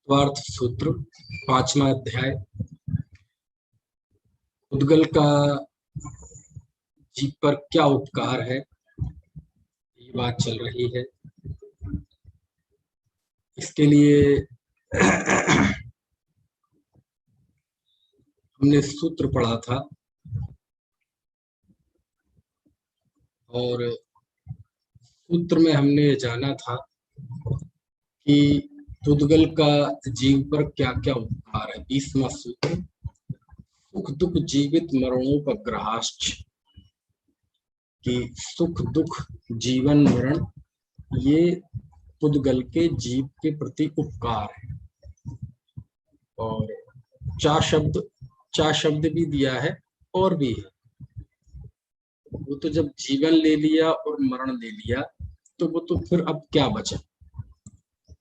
स्वार्थ सूत्र, 5वां अध्याय। उद्गल का जीव पर क्या उपकार है, ये बात चल रही है। इसके लिए हमने सूत्र पढ़ा था और सूत्र में हमने जाना था कि उद्गल का जीव पर क्या क्या उपकार है। 20वां सूत्र, सुख दुख जीवित मरणोपग्रहाश्च, कि सुख दुख जीवन मरण ये उद्गल के जीव के प्रति उपकार है। और चा शब्द भी दिया है और भी है। वो तो जब जीवन ले लिया और मरण ले लिया तो वो तो फिर अब क्या बचा,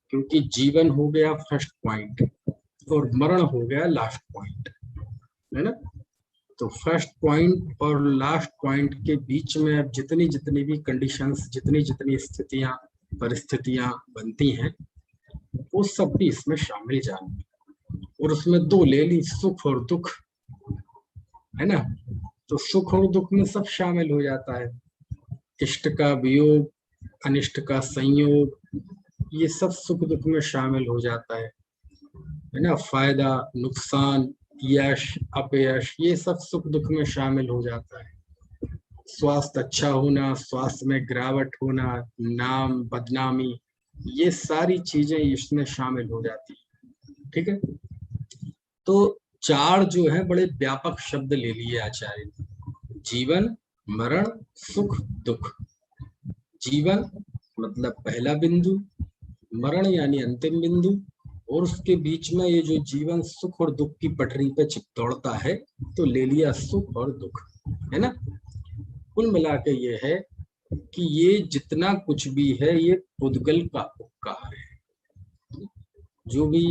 क्योंकि जीवन हो गया फर्स्ट पॉइंट और मरण हो गया लास्ट पॉइंट, है ना। तो फर्स्ट पॉइंट और लास्ट पॉइंट के बीच में अब जितनी जितनी भी कंडीशंस, जितनी जितनी स्थितियां परिस्थितियां बनती हैं वो सब भी इसमें शामिल जाएंगी। और उसमें दो ले ली, सुख और दुख, है ना। तो सुख और दुख में सब शामिल हो जाता है। इष्ट का वियोग, अनिष्ट का संयोग, ये सब सुख दुख में शामिल हो जाता है ना। फायदा नुकसान, यश अपयश, ये सब सुख दुख में शामिल हो जाता है। स्वास्थ्य अच्छा होना, स्वास्थ्य में गिरावट होना, नाम बदनामी, ये सारी चीजें इसमें शामिल हो जाती है। ठीक है। तो चार जो है बड़े व्यापक शब्द ले लिए आचार्य ने, जीवन मरण सुख दुख। जीवन मतलब पहला बिंदु, मरण यानी अंतिम बिंदु, और उसके बीच में ये जो जीवन सुख और दुख की पटरी पे दौड़ता है तो ले लिया सुख और दुख, है ना। कुल मिला के ये है कि ये जितना कुछ भी है ये उद्गल का उपकार है। जो भी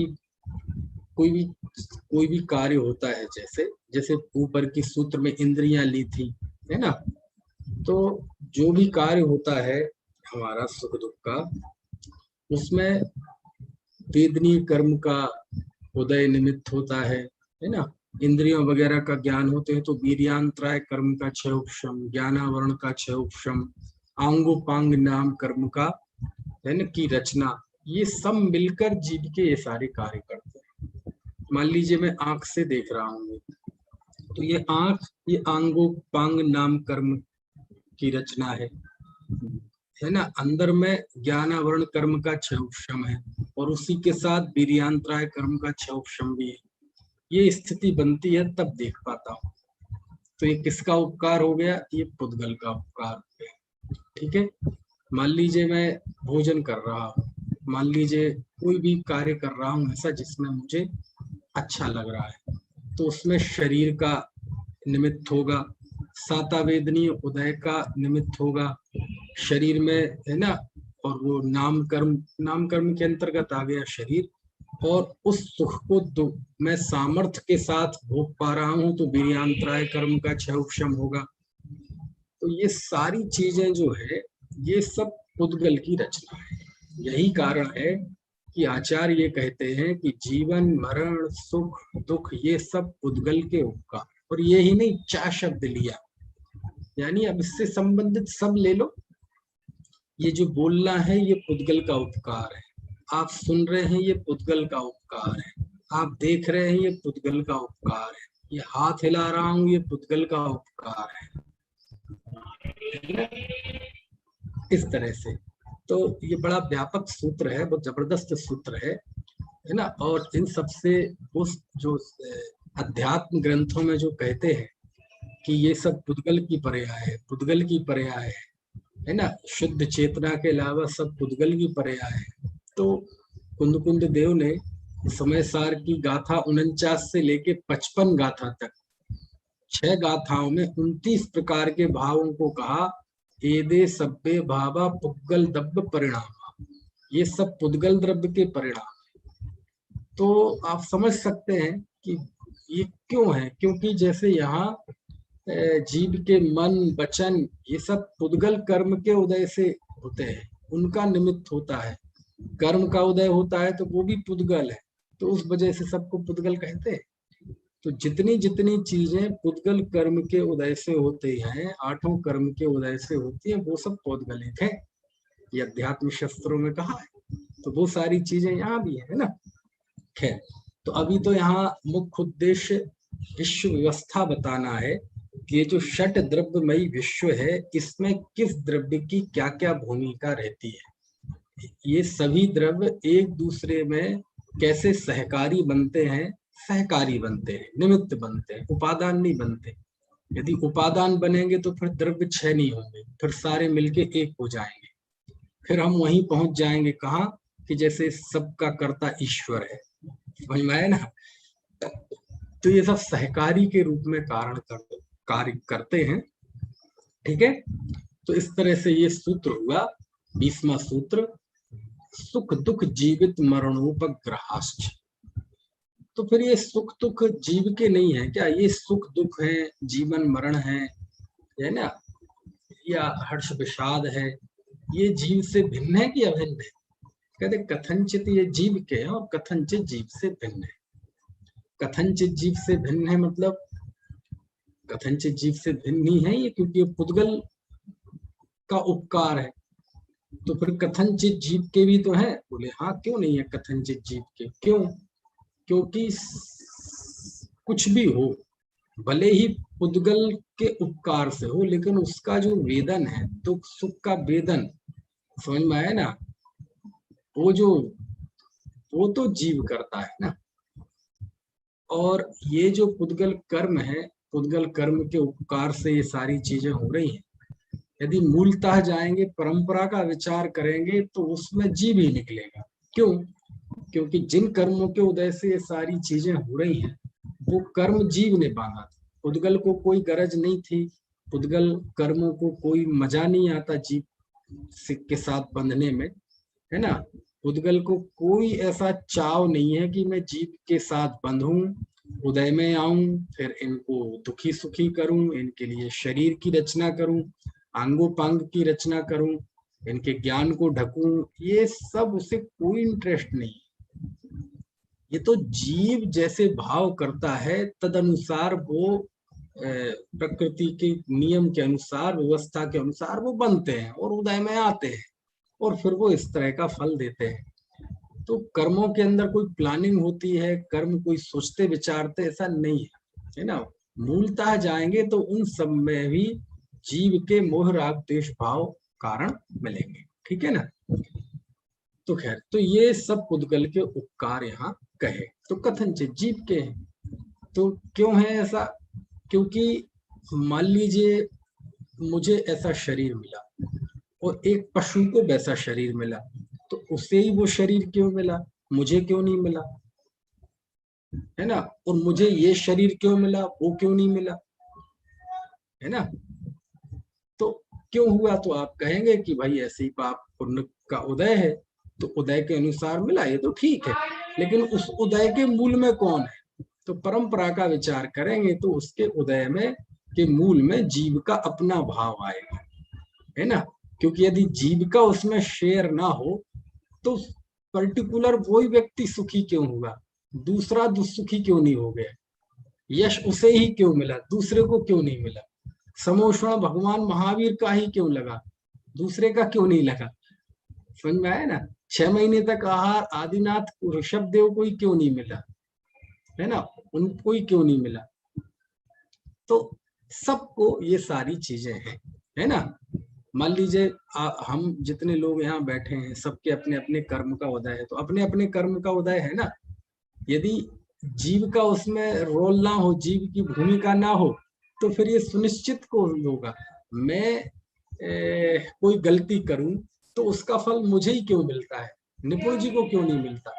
कोई भी कार्य होता है, जैसे जैसे ऊपर की सूत्र में इंद्रियां ली थी, है ना। तो जो भी कार्य होता है हमारा सुख दुख का, उसमें वेदनीय कर्म का उदय निमित्त होता है ना। इंद्रियों वगैरह का ज्ञान होते हैं तो वीर्यांतराय कर्म का क्षय उपशम, ज्ञानावरण का क्षय उपशम, आंगोपांग नाम कर्म का, है ना, की रचना, ये सब मिलकर जीव के ये सारे कार्य करते हैं। मान लीजिए मैं आंख से देख रहा हूँ तो ये आंख, ये आंगोपांग नाम कर्म की रचना है ना। अंदर में ज्ञानावरण कर्म का क्षय उपशम है और उसी के साथ वीर्यांतराय कर्म का क्षय उपशम भी है। ये स्थिति बनती है तब देख पाता हूँ। तो ये किसका उपकार हो गया, ये पुद्गल का उपकार हो गया। ठीक है। मान लीजिए मैं भोजन कर रहा हूँ, मान लीजिए कोई भी कार्य कर रहा हूँ ऐसा जिसमें मुझे अच्छा लग रहा है, तो उसमें शरीर का निमित्त होगा, साता वेदनीय उदय का निमित्त होगा शरीर में, है ना। और वो नाम कर्म के अंतर्गत आ गया शरीर। और उस सुख को मैं सामर्थ्य के साथ भोग पा रहा हूं तो वीर्यांतराय कर्म का क्षय उपशम होगा। तो ये सारी चीजें जो है ये सब उद्गल की रचना है। यही कारण है कि आचार्य ये कहते हैं कि जीवन मरण सुख दुख ये सब उद्गल के उपकार। और ये ही नहीं, चा शब्द लिया, यानी अब इससे संबंधित सब ले लो। ये जो बोलना है ये पुद्गल का उपकार है, आप सुन रहे हैं ये पुद्गल का उपकार है, आप देख रहे हैं ये पुद्गल का उपकार है, ये हाथ हिला रहा हूं ये पुद्गल का उपकार है। इस तरह से तो ये बड़ा व्यापक सूत्र है, बहुत जबरदस्त सूत्र है ना। और इन सबसे उस जो अध्यात्म ग्रंथों में जो कहते हैं कि ये सब पुद्गल की पर्याय है, पुद्गल की पर्याय है ना, शुद्ध चेतना के अलावा सब पुद्गल की पर्याय है। तो कुंद देव ने समय सार की गाथा 49 से लेके 55 गाथा तक 6 गाथाओं में 29 प्रकार के भावों को कहा। एदे सब्बे भावा पुद्गल द्रव्य परिणाम, ये सब पुद्गल द्रव्य के परिणाम। तो आप समझ सकते हैं कि ये क्यों है, क्योंकि जैसे यहाँ जीव के मन वचन ये सब पुद्गल कर्म के उदय से होते हैं, उनका निमित्त होता है। कर्म का उदय होता है तो वो भी पुद्गल है, तो उस वजह से सबको पुद्गल कहते हैं। तो जितनी जितनी चीजें पुद्गल कर्म के उदय से होते हैं, 8 कर्म के उदय से होती है, वो सब पौद्गलिक है, ये अध्यात्म शास्त्रों में कहा है। तो वो सारी चीजें यहाँ भी है ना। खैर, तो अभी तो यहाँ मुख्य उद्देश्य विश्व व्यवस्था बताना है कि ये जो षट द्रव्यमयी विश्व है, इसमें किस द्रव्य की क्या क्या भूमिका रहती है। ये सभी द्रव्य एक दूसरे में कैसे सहकारी बनते हैं, सहकारी बनते हैं, निमित्त बनते हैं, उपादान नहीं बनते। यदि उपादान बनेंगे तो फिर द्रव्य क्षय नहीं होंगे, फिर सारे मिलके एक हो जाएंगे। फिर हम वहीं पहुंच जाएंगे कहाँ, कि जैसे सबका कर्ता ईश्वर है। समझ में आया ना। तो ये सब सहकारी के रूप में कार्य करते हैं। ठीक है। तो इस तरह से ये सूत्र हुआ 20वां सूत्र, सुख दुख जीवित मरणोपग्रहाश्च। तो फिर ये सुख दुख जीव के नहीं है क्या, ये सुख दुख है, जीवन मरण है ना, या हर्ष विषाद है, ये जीव से भिन्न है कि अभिन्न है। कहते कथनचित ये जीव के हैं और कथनचित जीव से भिन्न है। कथनचित जीव से भिन्न है मतलब कथनचित जीव से भिन्न ही है ये, क्योंकि ये पुद्गल का उपकार है। तो फिर कथनचित जीव के भी तो है। बोले हाँ, क्यों नहीं है कथनचित जीव के, क्यों? क्योंकि कुछ भी हो, भले ही पुद्गल के उपकार से हो, लेकिन उसका जो वेदन है, दुख सुख का वेदन, समझ में आया ना, वो तो जीव करता है ना। और ये जो पुद्गल कर्म है, पुद्गल कर्म के उपकार से ये सारी चीजें हो रही हैं। यदि मूलतः जाएंगे, परंपरा का विचार करेंगे, तो उसमें जीव ही निकलेगा। क्यों? क्योंकि जिन कर्मों के उदय से ये सारी चीजें हो रही हैं, वो कर्म जीव ने बांधा था। पुद्गल को कोई गरज नहीं थी, पुद्गल कर्मों को कोई मजा नहीं आता जीव के साथ बंधने में, है ना। पुद्गल को कोई ऐसा चाव नहीं है कि मैं जीव के साथ बंधूं, उदय में आऊं, फिर इनको दुखी सुखी करूं, इनके लिए शरीर की रचना करूं, अंगोपांग की रचना करूं, इनके ज्ञान को ढकूं। ये सब उसे कोई इंटरेस्ट नहीं। ये तो जीव जैसे भाव करता है, तद अनुसार वो प्रकृति के नियम के अनुसार, व्यवस्था के अनुसार वो बनते हैं और उदय में आते हैं, और फिर वो इस तरह का फल देते हैं। तो कर्मों के अंदर कोई प्लानिंग होती है, कर्म कोई सोचते विचारते, ऐसा नहीं है ना। मूलतः जाएंगे तो उन सब में भी जीव के मोह राग द्वेष भाव कारण मिलेंगे। ठीक है ना। तो खैर, तो ये सब पुद्गल के उपकार यहाँ कहे। तो कथनचित जीव के हैं। तो क्यों है ऐसा? क्योंकि मान लीजिए मुझे ऐसा शरीर मिला और एक पशु को वैसा शरीर मिला, तो उसे ही वो शरीर क्यों मिला, मुझे क्यों नहीं मिला, है ना। और मुझे ये शरीर क्यों मिला, वो क्यों नहीं मिला, है ना। तो क्यों हुआ? तो आप कहेंगे कि भाई ऐसे ही पाप पुण्य का उदय है, तो उदय के अनुसार मिला, ये तो ठीक है। लेकिन उस उदय के मूल में कौन है? तो परंपरा का विचार करेंगे तो उसके उदय में के मूल में जीव का अपना भाव आएगा, है ना। क्योंकि यदि जीव का उसमें शेयर ना हो तो पर्टिकुलर वही व्यक्ति सुखी क्यों हुआ, दूसरा दुस्सुखी क्यों नहीं हो गया, यश उसे ही क्यों मिला, दूसरे को क्यों नहीं मिला, समोषण भगवान महावीर का ही क्यों लगा, दूसरे का क्यों नहीं लगा। समझ में आया ना। 6 महीने तक आहार आदिनाथ ऋषभ देव को ही क्यों नहीं मिला, है ना, उनको ही क्यों नहीं मिला। तो सबको ये सारी चीजें हैं, है ना। मान लीजिए हम जितने लोग यहाँ बैठे हैं, सबके अपने अपने कर्म का उदय है, तो अपने अपने कर्म का उदय है ना। यदि जीव का उसमें रोल ना हो, जीव की भूमिका ना हो, तो फिर ये सुनिश्चित कौन होगा। मैं कोई गलती करूं तो उसका फल मुझे ही क्यों मिलता है, निपुण जी को क्यों नहीं मिलता,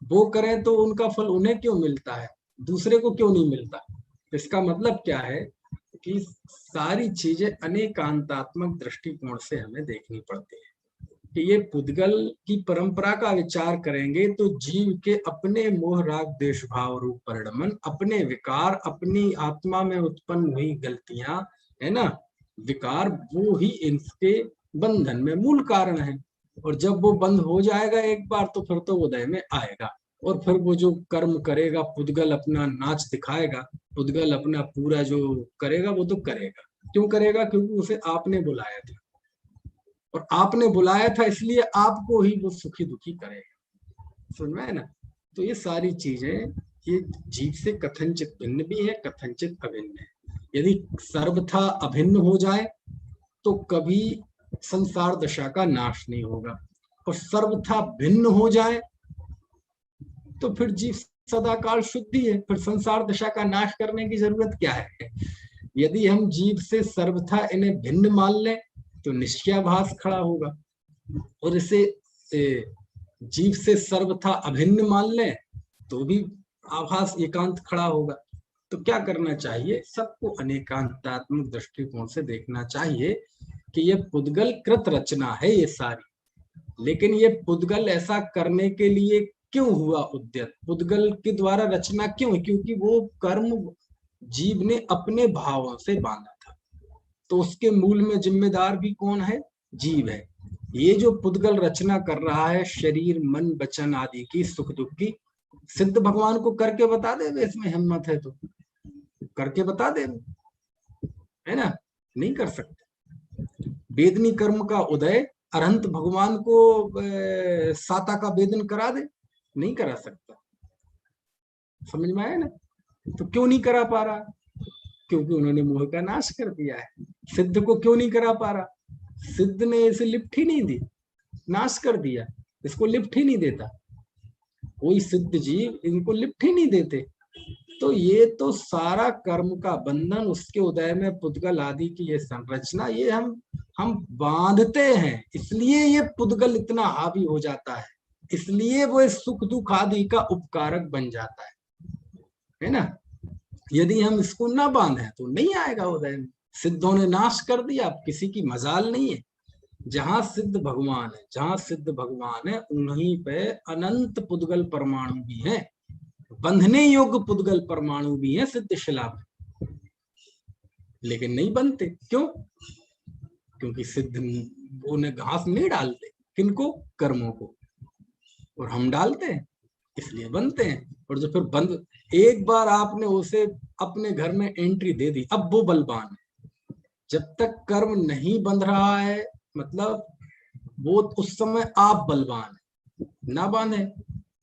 वो करें तो उनका फल उन्हें क्यों मिलता है, दूसरे को क्यों नहीं मिलता। इसका मतलब क्या है कि सारी चीजें अनेकांतात्मक दृष्टिकोण से हमें देखनी पड़ती है। कि ये पुद्गल की परंपरा का विचार करेंगे तो जीव के अपने मोह राग द्वेष भाव रूप परिणमन, अपने विकार, अपनी आत्मा में उत्पन्न हुई गलतियां, है ना, विकार, वो ही इनके बंधन में मूल कारण है। और जब वो बंद हो जाएगा एक बार, तो फिर तो उदय में आएगा। और फिर वो जो कर्म करेगा, पुद्गल अपना नाच दिखाएगा, पुद्गल अपना पूरा जो करेगा वो तो करेगा। क्यों करेगा? क्योंकि उसे आपने बुलाया था, और आपने बुलाया था इसलिए आपको ही वो सुखी दुखी करेगा। समझ में है ना? तो ये सारी चीजें ये जीव से कथनचित भिन्न भी है, कथनचित अभिन्न है। यदि सर्वथा अभिन्न हो जाए तो कभी संसार दशा का नाश नहीं होगा, और सर्वथा भिन्न हो जाए तो फिर जीव सदाकाल शुद्धि है, फिर संसार दशा का नाश करने की जरूरत क्या है। यदि हम जीव से सर्वथा इन्हें भिन्न मान लें तो निश्चयाभास खड़ा होगा, और इसे जीव से सर्वथा अभिन्न मान लें तो भी आभास एकांत खड़ा होगा। तो क्या करना चाहिए? सबको अनेकांतात्मक दृष्टिकोण से देखना चाहिए कि ये पुद्गल कृत रचना है ये सारी, लेकिन ये पुद्गल ऐसा करने के लिए क्यों हुआ उद्यत, पुद्गल के द्वारा रचना क्यों? क्योंकि वो कर्म जीव ने अपने भावों से बांधा था, तो उसके मूल में जिम्मेदार भी कौन है? जीव है। ये जो पुद्गल रचना कर रहा है शरीर मन वचन आदि की सुख दुख की, सिद्ध भगवान को करके बता दे, इसमें हिम्मत है तो करके बता दे, है ना? नहीं कर सकते। वेदनी कर्म का उदय अरहंत भगवान को साता का वेदन करा दे, नहीं करा सकता। समझ में आया ना? तो क्यों नहीं करा पा रहा? क्योंकि उन्होंने मोह का नाश कर दिया है। सिद्ध को क्यों नहीं करा पा रहा? सिद्ध ने इसे लिफ्ट ही नहीं दी, नाश कर दिया, इसको लिफ्ट ही नहीं देता। कोई सिद्ध जीव इनको लिफ्ट ही नहीं देते। तो ये तो सारा कर्म का बंधन, उसके उदय में पुद्गल आदि की ये संरचना, ये हम बांधते हैं, इसलिए ये पुद्गल इतना हावी हो जाता है, इसलिए वो सुख दुख आदि का उपकारक बन जाता है ना? यदि हम इसको ना बांधे तो नहीं आएगा उदय में। सिद्धों ने नाश कर दिया, अब किसी की मजाल नहीं है। जहां सिद्ध भगवान है, जहां सिद्ध भगवान है उन्हीं पे अनंत पुद्गल परमाणु भी हैं, बंधने योग्य पुद्गल परमाणु भी हैं सिद्ध शिला में, लेकिन नहीं बनते। क्यों? क्योंकि सिद्ध वो ने घास नहीं डालते, किनको? कर्मों को, और हम डालते हैं इसलिए बनते हैं। और जो फिर बंद, एक बार आपने उसे अपने घर में एंट्री दे दी, अब वो बलवान है। जब तक कर्म नहीं बंध रहा है, मतलब वो उस समय आप बलवान है, ना बांधे,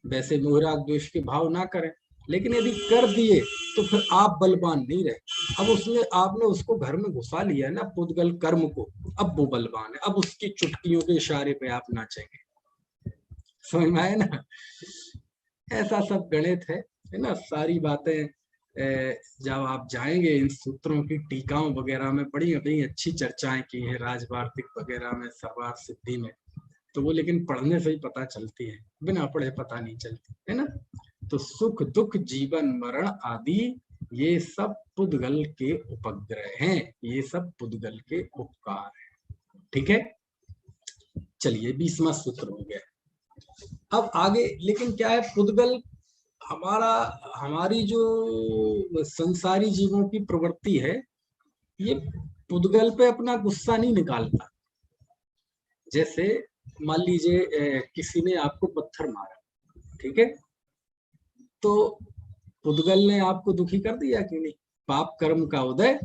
वैसे मोहराग द्वेष के भाव ना करें, लेकिन यदि कर दिए तो फिर आप बलवान नहीं रहे। अब उसने आपने उसको घर में घुसा लिया ना पुद्गल कर्म को, अब वो बलवान है, अब उसकी चुटकियों के इशारे पे आप नाचेंगे। समझ में आए ना? ऐसा सब गणित है ना? सारी बातें जब आप जाएंगे इन सूत्रों की टीकाओं वगैरह में पढ़ी, कहीं अच्छी चर्चाएं की हैं राजवार्तिक वगैरह में, सर्वार्थ सिद्धि में, तो वो लेकिन पढ़ने से ही पता चलती है, बिना पढ़े पता नहीं चलती, है ना? तो सुख दुख जीवन मरण आदि ये सब पुद्गल के उपग्रह हैं, ये सब पुद्गल के उपकार हैं। ठीक है, चलिए 20वां सूत्र हो गया। अब आगे लेकिन क्या है, पुद्गल हमारी जो संसारी जीवों की प्रवृत्ति है, ये पुद्गल पे अपना गुस्सा नहीं निकालता। जैसे मान लीजिए किसी ने आपको पत्थर मारा, ठीक है, तो पुद्गल ने आपको दुखी कर दिया कि नहीं? पाप कर्म का उदय,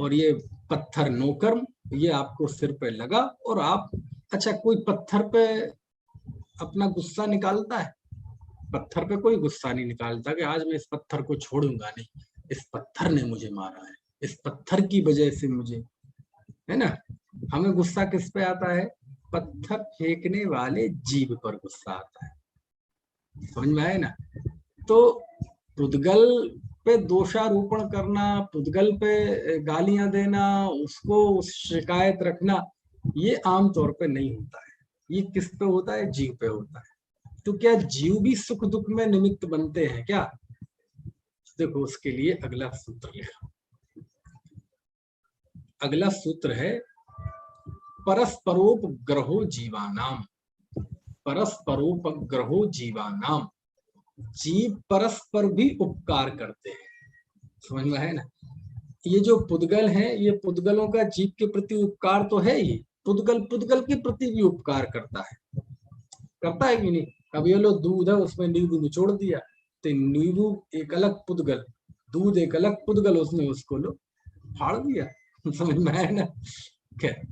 और ये पत्थर नो कर्म, ये आपको सिर पे लगा, और आप, अच्छा कोई पत्थर पे अपना गुस्सा निकालता है? पत्थर पे कोई गुस्सा नहीं निकालता कि आज मैं इस पत्थर को छोड़ूंगा नहीं, इस पत्थर ने मुझे मारा है, इस पत्थर की वजह से मुझे, है ना? हमें गुस्सा किस पे आता है? पत्थर फेंकने वाले जीव पर गुस्सा आता है। समझ में आए ना? तो पुद्गल पे दोषारोपण करना, पुद्गल पे गालियां देना, उसको शिकायत रखना, ये आमतौर पे नहीं होता है। ये किस पे होता है? जीव पे होता है। तो क्या जीव भी सुख दुख में निमित्त बनते हैं क्या? देखो उसके लिए अगला सूत्र लिखा। अगला सूत्र है परस्परोपग्रहो जीवानाम। परस्परोपग्रहो जीवानाम, जीव परस्पर भी उपकार करते हैं। समझ में है ना? ये जो पुद्गल है, ये पुद्गलों का जीव के प्रति उपकार तो है ही, पुद्गल पुद्गल के प्रति भी उपकार करता है कि नहीं? अब ये लो दूध है, उसमें नींबू निचोड़ दिया, तो नींबू एक अलग पुद्गल, दूध एक अलग पुद्गल, उसने उसको लो फाड़ दिया। समझ में आया ना? खैर,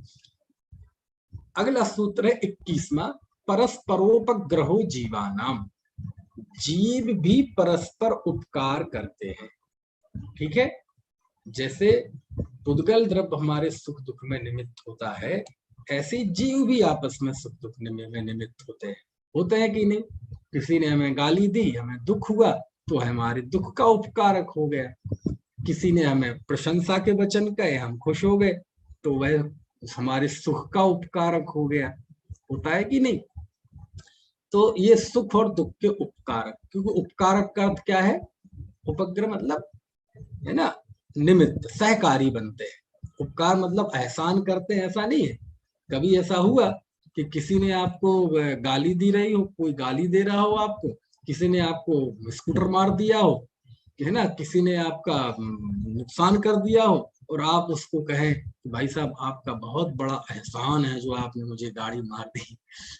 अगला सूत्र है 21वां, परस्परोपग्रहो जीवानाम। जीव भी परस्पर उपकार करते हैं। ठीक है, जैसे पुद्गल द्रव्य हमारे सुख दुख में निमित्त होता है, ऐसे जीव भी आपस में सुख दुख में निमित्त होते हैं कि नहीं? किसी ने हमें गाली दी, हमें दुख हुआ, तो हमारे दुख का उपकारक हो गया। किसी ने हमें प्रशंसा के वचन कहे, हम खुश हो गए, तो वह हमारे सुख का उपकारक हो गया। होता है कि नहीं? तो ये सुख और दुख के उपकारक, क्योंकि उपकारक का अर्थ क्या है? उपग्रह मतलब है ना, निमित्त, सहकारी बनते हैं। उपकार मतलब एहसान करते हैं, ऐसा नहीं है। कभी ऐसा हुआ कि किसी ने आपको गाली दी रही हो, कोई गाली दे रहा हो आपको, किसी ने आपको स्कूटर मार दिया हो, है ना, किसी ने आपका नुकसान कर दिया हो, और आप उसको कहें कि भाई साहब आपका बहुत बड़ा एहसान है जो आपने मुझे गाड़ी मार दी,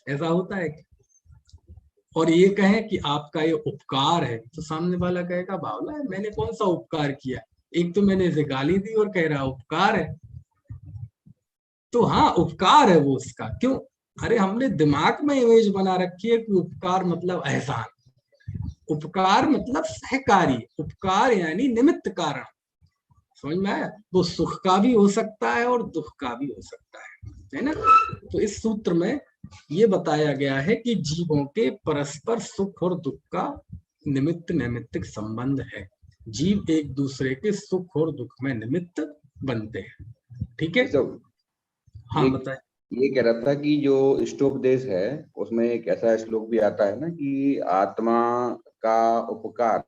ऐसा होता है? और ये कहें कि आपका ये उपकार है, तो सामने वाला कहेगा बावला है, मैंने कौन सा उपकार किया? एक तो मैंने इसे गाली दी और कह रहा उपकार है। तो हाँ, उपकार है वो उसका, क्यों? अरे हमने दिमाग में इमेज बना रखी है कि उपकार मतलब एहसान, उपकार मतलब सहकारी, उपकार यानी निमित्त कारण। समझ में आया? वो सुख का भी हो सकता है और दुख का भी हो सकता है ना? तो इस सूत्र में ये बताया गया है कि जीवों के परस्पर सुख और दुख का निमित्त नैमित्तिक संबंध है। जीव एक दूसरे के सुख और दुख में निमित्त बनते हैं। ठीक है, हाँ एक बताए। ये कह रहा था कि जो इष्टोपदेश है उसमें एक ऐसा श्लोक भी आता है ना कि आत्मा का उपकार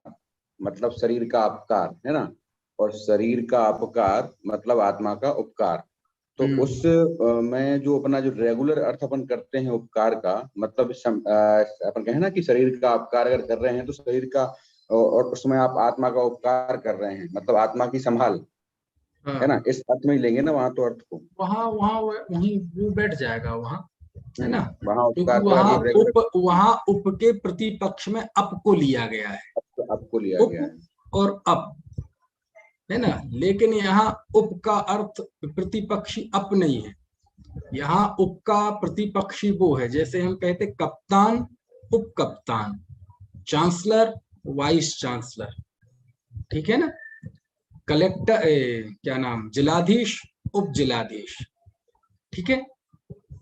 मतलब शरीर का अपकार है ना, और शरीर का अपकार मतलब आत्मा का उपकार। तो उस में जो अपना जो रेगुलर अर्थ अपन करते हैं उपकार का मतलब अपन कहें ना कि शरीर का अपकार अगर कर रहे हैं तो शरीर का, और उसमें आप आत्मा का उपकार कर रहे हैं मतलब आत्मा की संभाल, है ना, हाँ, इस अर्थ में ही लेंगे ना वहां तो अर्थ को। वहाँ वहाँ वहीं वो बैठ जाएगा वहाँ, है ना? वहां क्योंकि उपकार तो वहाँ जो रेगुलर वहाँ उप के प्रतिपक्ष में अप को लिया गया है, आपको लिया उप गया है। और अप, है ना? लेकिन यहाँ उप का अर्थ प्रतिपक्षी अप नहीं है। यहाँ उप का प्रतिपक्षी वो है, जैसे हम कहते कप्तान, उप कप्तान, चांसलर, वाइस चांसलर। ठीक है ना? कलेक्टर, क्या नाम, जिलाधीश, उप जिलाधीश। ठीक है,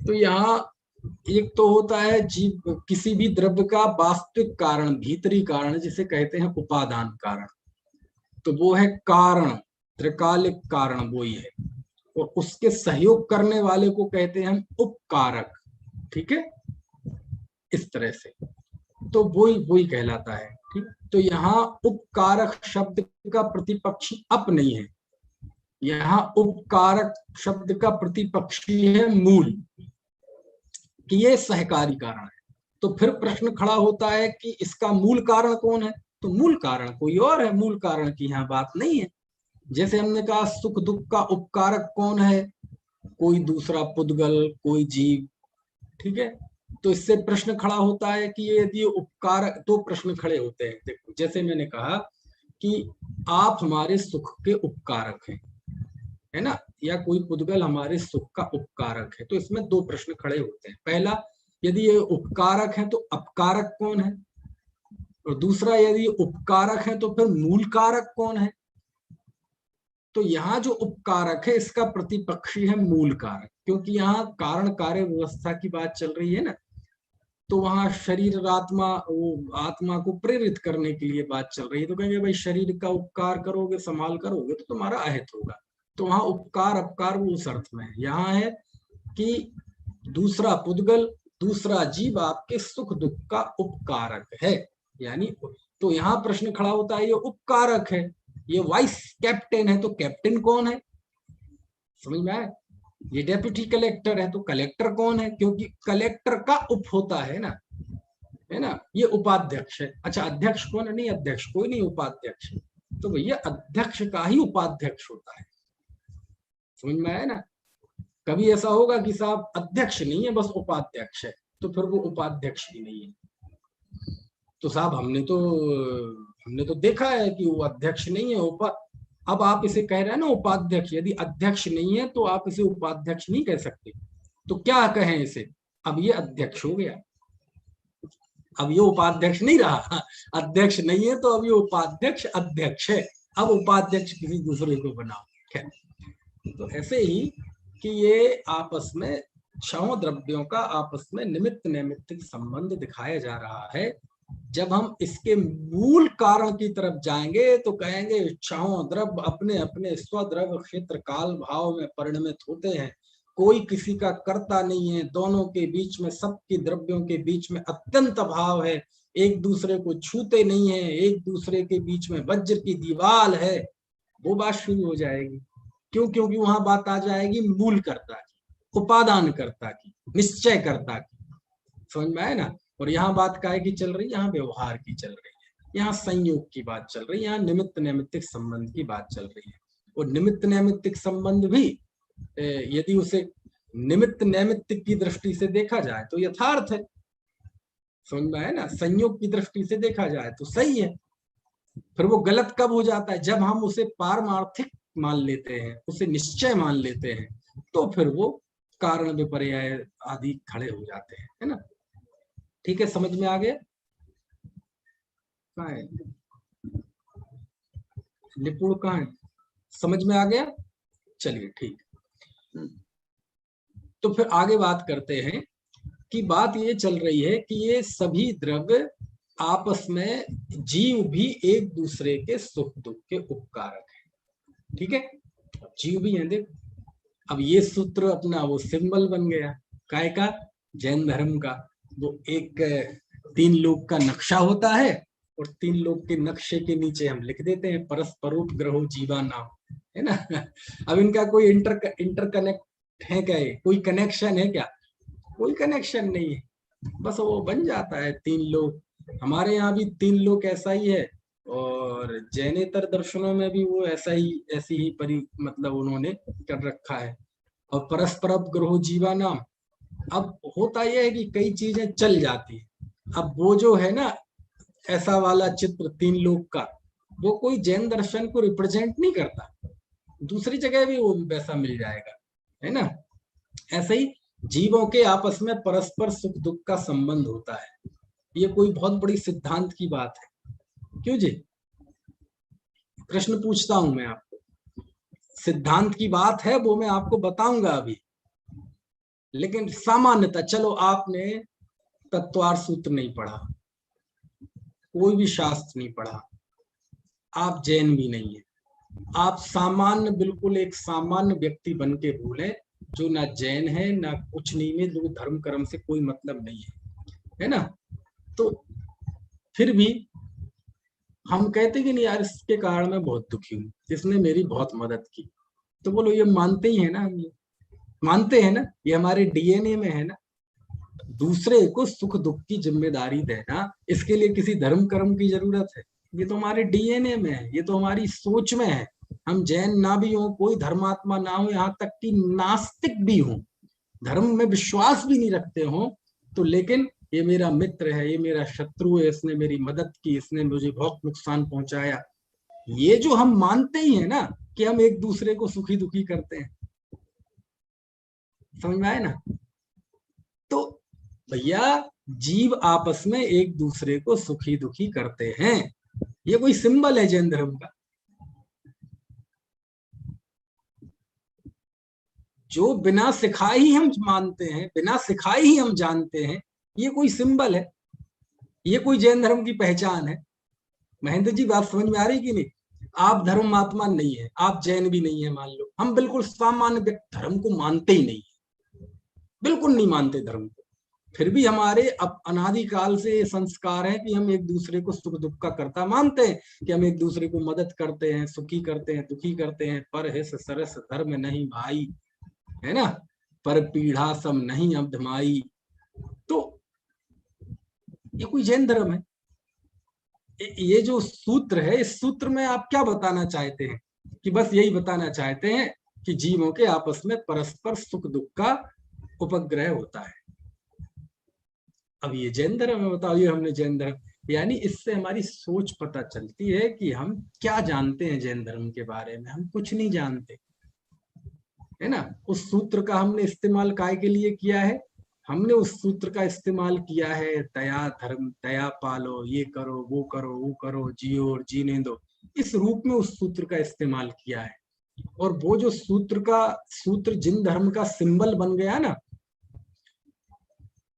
तो यहाँ एक तो होता है जीव किसी भी द्रव्य का वास्तविक कारण, भीतरी कारण, जिसे कहते हैं उपादान कारण, तो वो है कारण, त्रिकालिक कारण वो ही है। और उसके सहयोग करने वाले को कहते हैं हम उपकारक। ठीक है, इस तरह से, तो वही वही कहलाता है। ठीक, तो यहाँ उपकारक शब्द का प्रतिपक्षी अप नहीं है, यहाँ उपकारक शब्द का प्रतिपक्षी है मूल, कि ये सहकारी कारण है। तो फिर प्रश्न खड़ा होता है कि इसका मूल कारण कौन है? तो मूल कारण कोई और है, मूल कारण की यहाँ बात नहीं है। जैसे हमने कहा सुख दुख का उपकारक कौन है? कोई दूसरा पुद्गल, कोई जीव। ठीक है, तो इससे प्रश्न खड़ा होता है कि ये यदि उपकारक, दो प्रश्न खड़े होते हैं। देखो, जैसे मैंने कहा कि आप हमारे सुख के उपकारक हैं, है ना, या कोई पुद्गल हमारे सुख का उपकारक है, तो इसमें दो प्रश्न खड़े होते हैं। पहला, यदि ये उपकारक है तो अपकारक कौन है? और दूसरा, यदि उपकारक है तो फिर मूल कारक कौन है? तो यहाँ जो उपकारक है इसका प्रतिपक्षी है मूल कारक, क्योंकि यहाँ कारण कार्य व्यवस्था की बात चल रही है ना, तो वहां शरीर और आत्मा, वो आत्मा को प्रेरित करने के लिए बात चल रही है, तो कहेंगे भाई शरीर का उपकार करोगे, संभाल करोगे तो तुम्हारा अहित होगा। तो वहां उपकार अपकार वो उस अर्थ में है। यहाँ है कि दूसरा पुद्गल, दूसरा जीव आपके सुख दुख का उपकारक है, यानी, तो यहाँ प्रश्न खड़ा होता है ये उपकारक है, ये वाइस कैप्टन है, तो कैप्टन कौन है? समझ में आया? ये डेप्यूटी कलेक्टर है, तो कलेक्टर कौन है? क्योंकि कलेक्टर का उप होता है ना, ये उपाध्यक्ष है। अच्छा, अध्यक्ष कौन है? नहीं, अध्यक्ष कोई नहीं, उपाध्यक्ष। तो भैया अध्यक्ष का ही उपाध्यक्ष होता है। समझ में आया ना? कभी ऐसा होगा कि साहब अध्यक्ष नहीं है, बस उपाध्यक्ष है, तो फिर वो उपाध्यक्ष भी नहीं है। तो साहब हमने तो देखा है कि वो अध्यक्ष नहीं है। अब आप इसे कह रहे हैं ना उपाध्यक्ष, यदि अध्यक्ष नहीं है तो आप इसे उपाध्यक्ष नहीं कह सकते, तो क्या कहें इसे? अब ये अध्यक्ष हो गया, अब ये उपाध्यक्ष नहीं रहा। अध्यक्ष नहीं है तो अब ये उपाध्यक्ष अध्यक्ष है। अब उपाध्यक्ष किसी दूसरे को बनाओ। खैर, तो ऐसे ही कि ये आपस में क्षणों द्रव्यों का आपस में निमित्त नैमित्तिक संबंध दिखाया जा रहा है। जब हम इसके मूल कारण की तरफ जाएंगे तो कहेंगे क्षणों द्रव्य अपने अपने स्वद्रव्य क्षेत्र काल भाव में परिणमित होते हैं, कोई किसी का कर्ता नहीं है, दोनों के बीच में, सबके द्रव्यों के बीच में अत्यंत अभाव है, एक दूसरे को छूते नहीं है, एक दूसरे के बीच में वज्र की दीवार है। वो बात शुरू हो जाएगी। क्यों? क्योंकि वहां बात आ जाएगी मूल कर्ता की, उपादान कर्ता की, निश्चय कर्ता की। समझ में आए ना? और यहाँ बात काहे की चल रही है? यहाँ व्यवहार की चल रही है, यहाँ संयोग की बात चल रही है, यहाँ निमित्त नैमित्तिक संबंध की बात चल रही है। और निमित्त नैमित्तिक संबंध भी यदि उसे निमित्त नैमित्तिक की दृष्टि से देखा जाए तो यथार्थ है। समझ में आया ना? संयोग की दृष्टि से देखा जाए तो सही है। फिर वो गलत कब हो जाता है? जब हम उसे पारमार्थिक मान लेते हैं, उसे निश्चय मान लेते हैं, तो फिर वो कारण विपर्यय आदि खड़े हो जाते हैं, है ना? ठीक है, समझ में आ गया? कहाँ है निपुण? कहाँ है? समझ में आ गया? चलिए ठीक। तो फिर आगे बात करते हैं कि बात ये चल रही है कि ये सभी द्रव्य आपस में, जीव भी एक दूसरे के सुख दुख के उपकारक है। ठीक है, जीव भी है। देख, अब ये सूत्र अपना वो सिंबल बन गया, काय का? जैन धर्म का। वो एक 3 लोक का नक्शा होता है और 3 लोक के नक्शे के नीचे हम लिख देते हैं परस्परोपग्रहो जीवा नाम, है ना? अब इनका कोई इंटरकनेक्ट है क्या? कोई कनेक्शन है क्या? कोई कनेक्शन नहीं है, बस वो बन जाता है 3 लोक। हमारे यहाँ भी 3 लोक ऐसा ही है, और जैनेतर दर्शनों में भी वो ऐसा ही, ऐसी ही मतलब उन्होंने कर रखा है। और परस्परोपग्रहो जीवा नाम। अब होता यह है कि कई चीजें चल जाती है। अब वो जो है ना ऐसा वाला चित्र 3 लोक का, वो कोई जैन दर्शन को रिप्रेजेंट नहीं करता, दूसरी जगह भी वो वैसा मिल जाएगा, है ना? ऐसे ही जीवों के आपस में परस्पर सुख दुख का संबंध होता है। ये कोई बहुत बड़ी सिद्धांत की बात है। क्यों जी? प्रश्न पूछता हूं मैं आपको, सिद्धांत की बात है वो मैं आपको बताऊंगा अभी, लेकिन सामान्यतः, चलो आपने तत्वार सूत्र नहीं पढ़ा, कोई भी शास्त्र नहीं पढ़ा, आप जैन भी नहीं है, आप सामान्य, बिल्कुल एक सामान्य व्यक्ति बन के बोले जो ना जैन है ना कुछ नहीं है, जो धर्म कर्म से कोई मतलब नहीं है ना? तो फिर भी हम कहते कि नहीं यार, इसके कारण मैं बहुत दुखी हूँ, इसने मेरी बहुत मदद की। तो बोलो, ये मानते ही है ना? हम मानते हैं ना, ये हमारे डीएनए में है ना। दूसरे को सुख दुख की जिम्मेदारी देना, इसके लिए किसी धर्म कर्म की जरूरत है? ये तो हमारे डीएनए में है, ये तो हमारी सोच में है। हम जैन ना भी हो, कोई धर्मात्मा ना हो, यहाँ तक कि नास्तिक भी हो, धर्म में विश्वास भी नहीं रखते हो, तो लेकिन ये मेरा मित्र है, ये मेरा शत्रु है, इसने मेरी मदद की, इसने मुझे बहुत नुकसान पहुंचाया, ये जो हम मानते ही है ना कि हम एक दूसरे को सुखी दुखी करते हैं। समझ में आए ना? तो भैया, जीव आपस में एक दूसरे को सुखी दुखी करते हैं, ये कोई सिंबल है जैन धर्म का? जो बिना सिखाए ही हम मानते हैं, बिना सिखाए ही हम जानते हैं, ये कोई सिंबल है? ये कोई जैन धर्म की पहचान है? महेंद्र जी, बात समझ में आ रही कि नहीं? आप धर्मात्मा नहीं है, आप जैन भी नहीं है मान लो, हम बिल्कुल सामान्य व्यक्ति धर्म को मानते ही नहीं, बिल्कुल नहीं मानते धर्म को। फिर भी हमारे अब अनादिकाल से ये संस्कार है कि हम एक दूसरे को सुख दुख का कर्ता मानते हैं, कि हम एक दूसरे को मदद करते हैं, सुखी करते हैं, दुखी करते हैं। पर हिस सरस धर्म नहीं भाई, है ना? पर पीढ़ा सम नहीं अबधमाई। तो ये कोई जैन धर्म है? ये जो सूत्र है, इस सूत्र में आप क्या बताना चाहते हैं? कि बस यही बताना चाहते हैं कि जीवों के आपस में परस्पर सुख दुख का उपग्रह होता है। अब ये जैन धर्म है? बताओ, ये हमने जैन धर्म, यानी इससे हमारी सोच पता चलती है कि हम क्या जानते हैं जैन धर्म के बारे में। हम कुछ नहीं जानते, है ना। उस सूत्र का हमने इस्तेमाल काय के लिए किया है? हमने उस सूत्र का इस्तेमाल किया है दया धर्म, दया पालो, ये करो वो करो वो करो, जियो और जीने दो, इस रूप में उस सूत्र का इस्तेमाल किया है। और वो जो सूत्र जिन धर्म का सिंबल बन गया ना,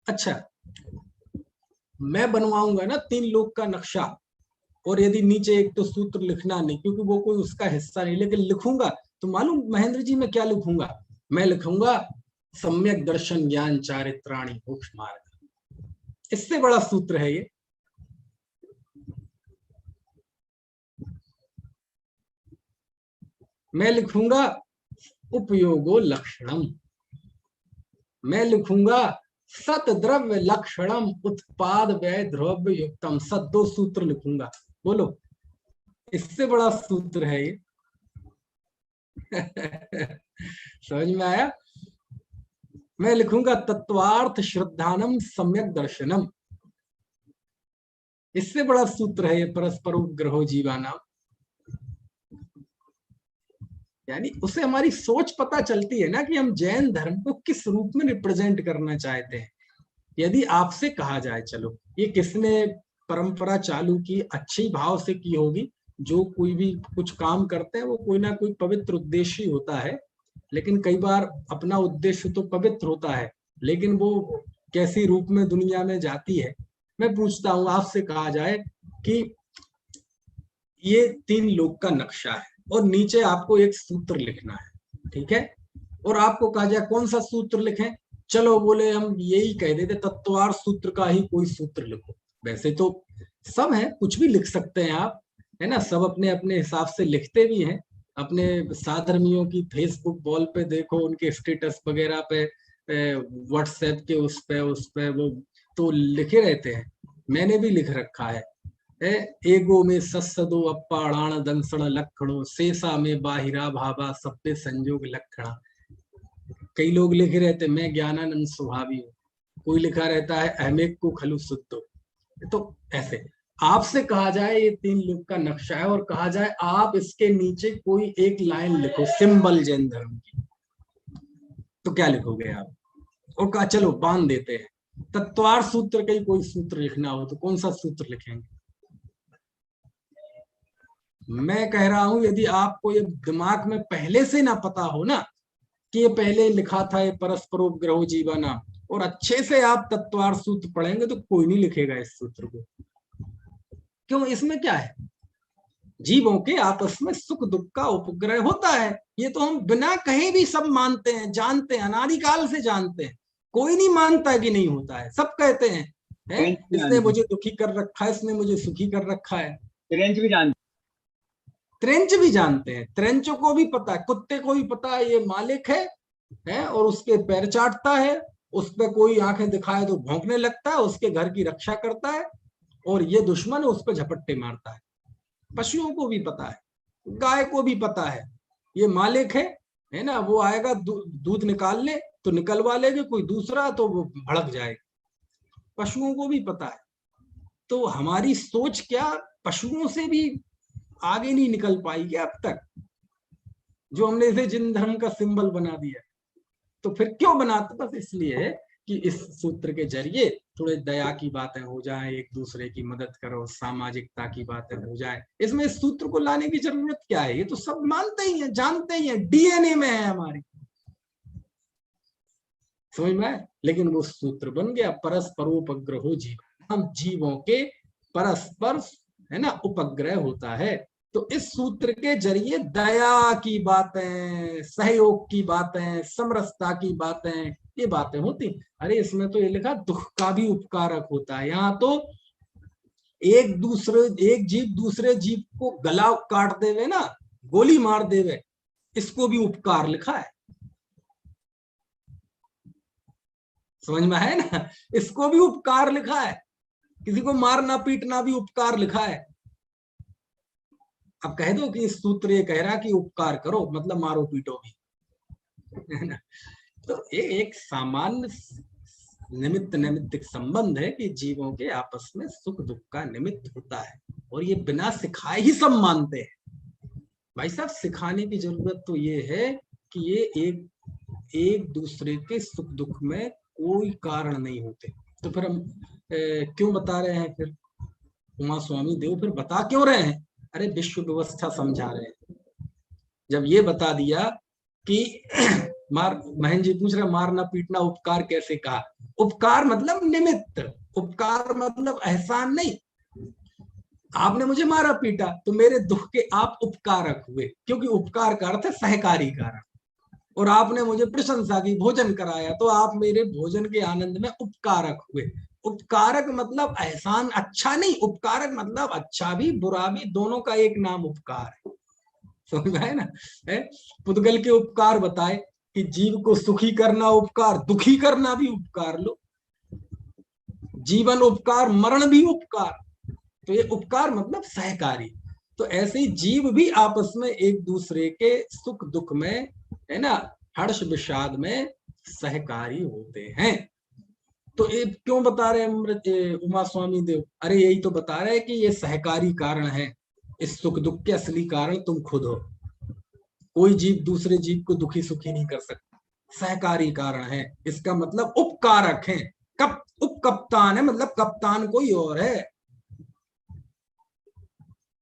अच्छा मैं बनवाऊंगा ना 3 लोक का नक्शा, और यदि नीचे एक तो सूत्र लिखना नहीं, क्योंकि वो कोई उसका हिस्सा नहीं, लेकिन लिखूंगा तो मालूम महेंद्र जी मैं क्या लिखूंगा? मैं लिखूंगा सम्यक दर्शन ज्ञान चारित्राणी मोक्ष मार्ग। इससे बड़ा सूत्र है ये। मैं लिखूंगा उपयोगो लक्षणम, मैं लिखूंगा सत द्रव्य लक्षणम उत्पाद व्यय द्रव्य युक्तम। सत 2 सूत्र लिखूंगा। बोलो, इससे बड़ा सूत्र है ये। समझ में आया? मैं लिखूंगा तत्वार्थ श्रद्धानम सम्यक दर्शनम। इससे बड़ा सूत्र है ये परस्पर उपग्रहो जीवानाम। यानी उसे हमारी सोच पता चलती है ना कि हम जैन धर्म को किस रूप में रिप्रेजेंट करना चाहते हैं। यदि आपसे कहा जाए, चलो ये किसने परंपरा चालू की, अच्छी भाव से की होगी। जो कोई भी कुछ काम करते हैं वो कोई ना कोई पवित्र उद्देश्य ही होता है, लेकिन कई बार अपना उद्देश्य तो पवित्र होता है, लेकिन वो कैसी रूप में दुनिया में जाती है। मैं पूछता हूं, आपसे कहा जाए कि ये 3 लोक का नक्शा है और नीचे आपको एक सूत्र लिखना है, ठीक है, और आपको कहा जाए कौन सा सूत्र लिखें? चलो बोले हम यही कह देते तत्वार सूत्र का ही कोई सूत्र लिखो। वैसे तो सब है, कुछ भी लिख सकते हैं आप, है ना। सब अपने अपने हिसाब से लिखते भी हैं। अपने साधर्मियों की फेसबुक वॉल पे देखो, उनके स्टेटस वगैरह पे, व्हाट्सएप के उस पे वो तो लिखे रहते हैं। मैंने भी लिख रखा है, एगो में सस्सदो अप्पाड़ाण दंसण लक्षणों शेषा में बाहिरा भाभा सब पे संयोग लक्षणा। कई लोग लिखे रहते मैं ज्ञानानंद स्वभावी हूँ, कोई लिखा रहता है अहमेक को खलु सुतो। तो ऐसे आपसे कहा जाए ये 3 लोक का नक्शा है और कहा जाए आप इसके नीचे कोई एक लाइन लिखो सिंबल जैन धर्म की, तो क्या लिखोगे आप? और कहा चलो बांध देते हैं, तत्वार सूत्र का ही कोई सूत्र लिखना हो तो कौन सा सूत्र लिखेंगे? मैं कह रहा हूं यदि आपको ये दिमाग में पहले से ना पता हो ना कि ये पहले लिखा था ये परस्परोपग्रहो जीवानाम, और अच्छे से आप तत्वार सूत्र पढ़ेंगे तो कोई नहीं लिखेगा इस सूत्र को। क्यों? इसमें क्या है? जीवों के आपस में सुख दुख का उपग्रह होता है। ये तो हम बिना कहीं भी सब मानते हैं, जानते हैं, अनादिकाल से जानते हैं। कोई नहीं मानता कि नहीं होता है, सब कहते हैं है? इसने मुझे दुखी कर रखा है, इसने मुझे सुखी कर रखा है। त्रेंच भी जानते, त्रेंच भी जानते हैं, त्रेंचों को भी पता है, कुत्ते को भी पता है ये मालिक है और उसके पैर चाटता है, उस पर कोई आंखें दिखाए तो भौंकने लगता है, उसके घर की रक्षा करता है, और ये दुश्मन है उस पर झपट्टे मारता है। पशुओं को भी पता है, गाय को भी पता है ये मालिक है ना। वो आएगा दूध निकालने तो निकलवा लेगा कोई दूसरा तो वो भड़क जाएगा। पशुओं को भी पता है। तो हमारी सोच क्या पशुओं से भी आगे नहीं निकल पाई क्या अब तक, जो हमने इसे जिन धर्म का सिंबल बना दिया? तो फिर क्यों बनाते? बस इसलिए कि इस सूत्र के जरिए थोड़े दया की बातें हो जाए, एक दूसरे की मदद करो, सामाजिकता की बातें हो जाए। इसमें इस सूत्र को लाने की जरूरत क्या है? ये तो सब मानते ही हैं, जानते ही हैं, डीएनए में है हमारी, समझ में। लेकिन वो सूत्र बन गया परस्परोपग्रहो जीवन। हम जीवों के परस्पर, है ना, उपग्रह होता है। तो इस सूत्र के जरिए दया की बातें, सहयोग की बातें, समरसता की बातें, ये बातें होती। अरे इसमें तो ये लिखा दुख का भी उपकारक होता है। यहाँ तो एक जीव दूसरे जीव को गला काट देवे ना, गोली मार देवे, इसको भी उपकार लिखा है। समझ में है ना? इसको भी उपकार लिखा है। किसी को मारना पीटना भी उपकार लिखा है। अब कह दो कि इस सूत्र ये कह रहा कि उपकार करो मतलब मारो पीटो भी, है ना। तो ये एक सामान्य निमित्त नैमित्तिक संबंध है कि जीवों के आपस में सुख दुख का निमित्त होता है, और ये बिना सिखाए ही सब मानते हैं। भाई साहब, सिखाने की जरूरत तो ये है कि ये एक दूसरे के सुख दुख में कोई कारण नहीं होते। तो फिर हम क्यों बता रहे हैं? फिर उमा स्वामी देव फिर बता क्यों रहे हैं? अरे विश्व व्यवस्था समझा रहे हैं। जब ये बता दिया कि महेंद्र जी पूछ रहे मारना पीटना उपकार कैसे कहा? उपकार मतलब निमित्त, उपकार मतलब एहसान नहीं। आपने मुझे मारा पीटा तो मेरे दुख के आप उपकारक हुए, क्योंकि उपकार का अर्थ है सहकारी कारण। और आपने मुझे प्रशंसा की, भोजन कराया, तो आप मेरे भोजन के आनंद में उपकारक हुए। उपकारक मतलब एहसान अच्छा नहीं, उपकारक मतलब अच्छा भी बुरा भी, दोनों का एक नाम उपकार है। समझ में आए ना? पुद्गल के उपकार बताए कि जीव को सुखी करना उपकार, दुखी करना भी उपकार। लो, जीवन उपकार, मरण भी उपकार। तो ये उपकार मतलब सहकारी। तो ऐसे ही जीव भी आपस में एक दूसरे के सुख दुख में, है ना, हर्ष विषाद में सहकारी होते हैं। तो ये क्यों बता रहे हैं उमा स्वामी देव? अरे यही तो बता रहे हैं कि ये सहकारी कारण है। इस सुख दुख के असली कारण तुम खुद हो। कोई जीव दूसरे जीव को दुखी सुखी नहीं कर सकता। सहकारी कारण है, इसका मतलब उपकारक है। उपकप्तान है, मतलब कप्तान कोई और है,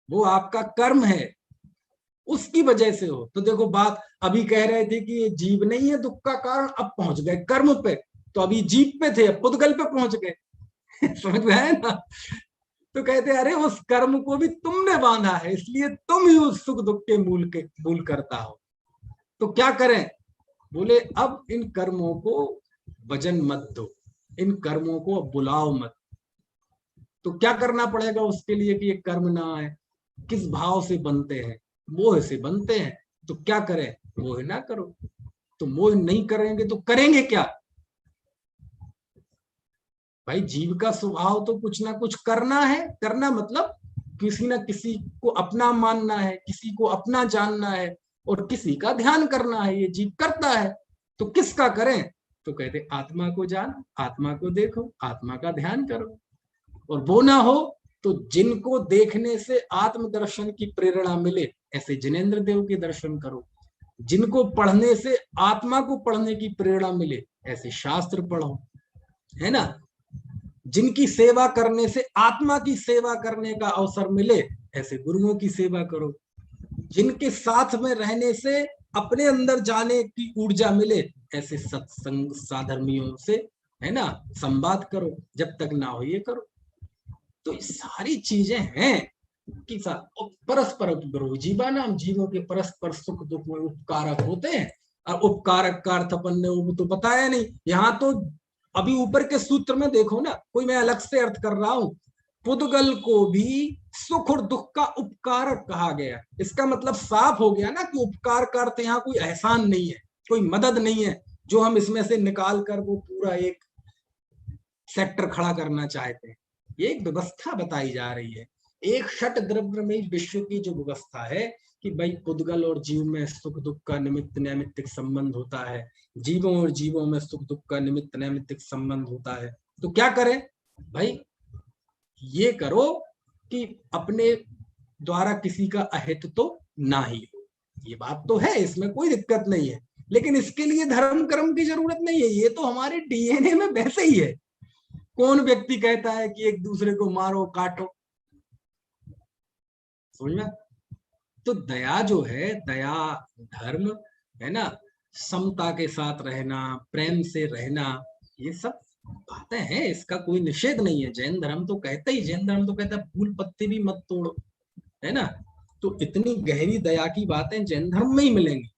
वो आपका कर्म है, उसकी वजह से हो। तो देखो, बात अभी कह रहे थे कि ये जीव नहीं है दुख का कारण, अब पहुंच गए कर्म पे। तो अभी जीव पे थे, अब पुद्गल पे पहुंच गए। समझ में आया ना? तो कहते अरे उस कर्म को भी तुमने बांधा है, इसलिए तुम ही उस सुख दुख के मूल करता हो। तो क्या करें? बोले अब इन कर्मों को वजन मत दो, इन कर्मों को बुलाओ मत। तो क्या करना पड़ेगा उसके लिए कि ये कर्म ना आए? किस भाव से बनते हैं? मोह से बनते हैं। तो क्या करें? मोह ना करो। तो मोह नहीं करेंगे तो करेंगे क्या? भाई जीव का स्वभाव तो कुछ ना कुछ करना है। करना मतलब किसी ना किसी को अपना मानना है, किसी को अपना जानना है, और किसी का ध्यान करना है। ये जीव करता है। तो किसका करें? तो कहते आत्मा को जानो, आत्मा को देखो, आत्मा का ध्यान करो। और वो ना हो तो जिनको देखने से आत्मदर्शन की प्रेरणा मिले, ऐसे जिनेंद्र देव के दर्शन करो। जिनको पढ़ने से आत्मा को पढ़ने की प्रेरणा मिले, ऐसे शास्त्र पढ़ो, है ना। जिनकी सेवा करने से आत्मा की सेवा करने का अवसर मिले, ऐसे गुरुओं की सेवा करो। जिनके साथ में रहने से अपने अंदर जाने की ऊर्जा मिले, ऐसे सत्संग साधर्मियों से, है ना, संवाद करो। जब तक ना हो ये करो। तो ये सारी चीजें हैं कि परस्पर उपद्रव जीवा नाम, जीवों के परस्पर सुख दुख में उपकारक होते हैं। और उपकारक का अर्थ अपन ने तो बताया नहीं यहाँ तो। अभी ऊपर के सूत्र में देखो ना, कोई मैं अलग से अर्थ कर रहा हूं। पुद्गल को भी सुख और दुख का उपकारक कहा गया। इसका मतलब साफ हो गया ना कि उपकार का अर्थ यहाँ कोई एहसान नहीं है, कोई मदद नहीं है, जो हम इसमें से निकाल कर वो पूरा एक सेक्टर खड़ा करना चाहते हैं। ये एक व्यवस्था बताई जा रही है। एक षट द्रव्य में विश्व की जो व्यवस्था है कि भाई पुद्गल और जीव में सुख दुख का निमित्त नैमित्तिक संबंध होता है, जीवों और जीवों में सुख दुख का निमित्त नैमित्तिक संबंध होता है। तो क्या करें भाई? ये करो कि अपने द्वारा किसी का अहित तो ना ही हो। ये बात तो है, इसमें कोई दिक्कत नहीं है। लेकिन इसके लिए धर्म कर्म की जरूरत नहीं है, ये तो हमारे डीएनए में वैसे ही है। कौन व्यक्ति कहता है कि एक दूसरे को मारो काटो? समझना। तो दया जो है, दया धर्म, है ना, समता के साथ रहना, प्रेम से रहना, ये सब बातें हैं, इसका कोई निषेध नहीं है। जैन धर्म तो कहता ही, जैन धर्म तो कहता है फूल पत्ते भी मत तोड़ो, है ना। तो इतनी गहरी दया की बातें जैन धर्म में ही मिलेंगी।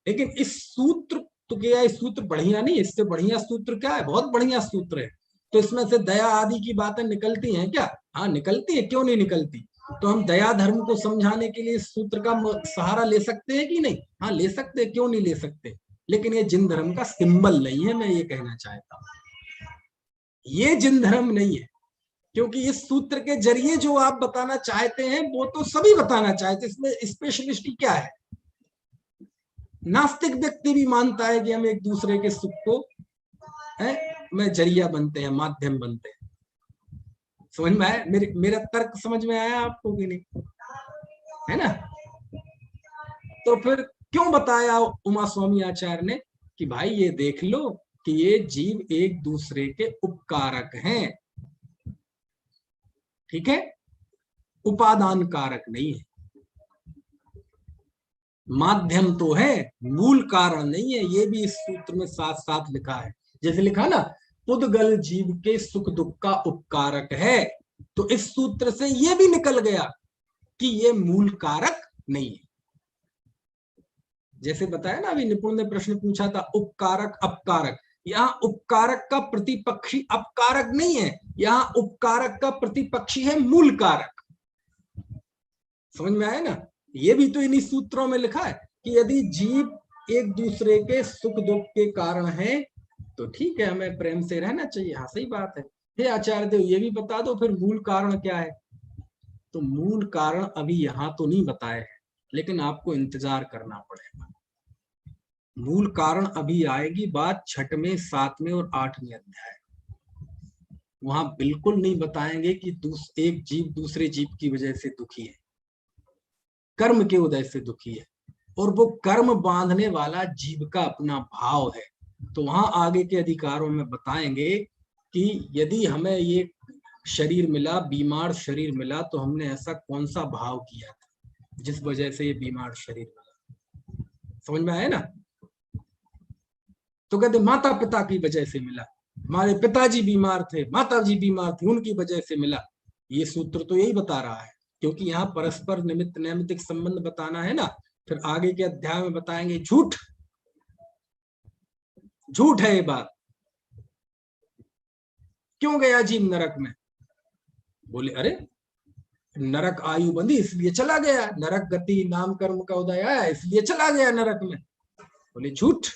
लेकिन इस सूत्र तो क्या, इस सूत्र बढ़िया नहीं, इससे बढ़िया सूत्र क्या है? बहुत बढ़िया सूत्र है। तो इसमें से दया आदि की बातें निकलती हैं क्या? हाँ निकलती है, क्यों नहीं निकलती। तो हम दया धर्म को समझाने के लिए इस सूत्र का सहारा ले सकते हैं कि नहीं? हाँ ले सकते, क्यों नहीं ले सकते। लेकिन ये जिन धर्म का सिंबल नहीं है, मैं ये कहना चाहता हूँ, ये जिन धर्म नहीं है। क्योंकि इस सूत्र के जरिए जो आप बताना चाहते हैं वो तो सभी बताना चाहते, इसमें स्पेशलिस्ट क्या है? नास्तिक व्यक्ति भी मानता है कि हम एक दूसरे के सुख को, है, में जरिया बनते हैं, माध्यम बनते हैं। समझ में आया? मेरा तर्क समझ में आया आपको कि नहीं? है ना? तो फिर क्यों बताया उमा स्वामी आचार्य ने कि भाई ये देख लो कि ये जीव एक दूसरे के उपकारक हैं, ठीक है, उपादान कारक नहीं है। माध्यम तो है, मूल कारण नहीं है। ये भी इस सूत्र में साथ साथ लिखा है। जैसे लिखा ना, पुद्गल जीव के सुख दुख का उपकारक है, तो इस सूत्र से ये भी निकल गया कि ये मूल कारक नहीं है। जैसे बताया ना, अभी निपुण ने प्रश्न पूछा था उपकारक अपकारक, यहाँ उपकारक का प्रतिपक्षी अपकारक नहीं है, यहाँ उपकारक का प्रतिपक्षी है मूल कारक। समझ में आया ना? ये भी तो इन्हीं सूत्रों में लिखा है कि यदि जीव एक दूसरे के सुख दुख के कारण है तो ठीक है, हमें प्रेम से रहना चाहिए। हाँ, सही बात है। हे आचार्य देव, ये भी बता दो फिर मूल कारण क्या है। तो मूल कारण अभी यहाँ तो नहीं बताए हैं, लेकिन आपको इंतजार करना पड़ेगा। मूल कारण अभी आएगी बात 6वें, 7वें और 8वें अध्याय। वहां बिल्कुल नहीं बताएंगे कि एक जीव दूसरे जीव की वजह से दुखी है, कर्म के उदय से दुखी है, और वो कर्म बांधने वाला जीव का अपना भाव है। तो वहां आगे के अधिकारों में बताएंगे कि यदि हमें ये शरीर मिला, बीमार शरीर मिला, तो हमने ऐसा कौन सा भाव किया था जिस वजह से ये बीमार शरीर मिला। समझ में आया ना? तो कहते माता पिता की वजह से मिला, हमारे पिताजी बीमार थे, माताजी बीमार थी, उनकी वजह से मिला। ये सूत्र तो यही बता रहा है, क्योंकि यहाँ परस्पर निमित्त नैमित्तिक संबंध बताना है ना। फिर आगे के अध्याय में बताएंगे झूठ, झूठ है ये बात। क्यों गया जीव नरक में? बोले अरे नरक आयु बंधी इसलिए चला गया, नरक गति नाम कर्म का उदय आया इसलिए चला गया नरक में। बोले झूठ,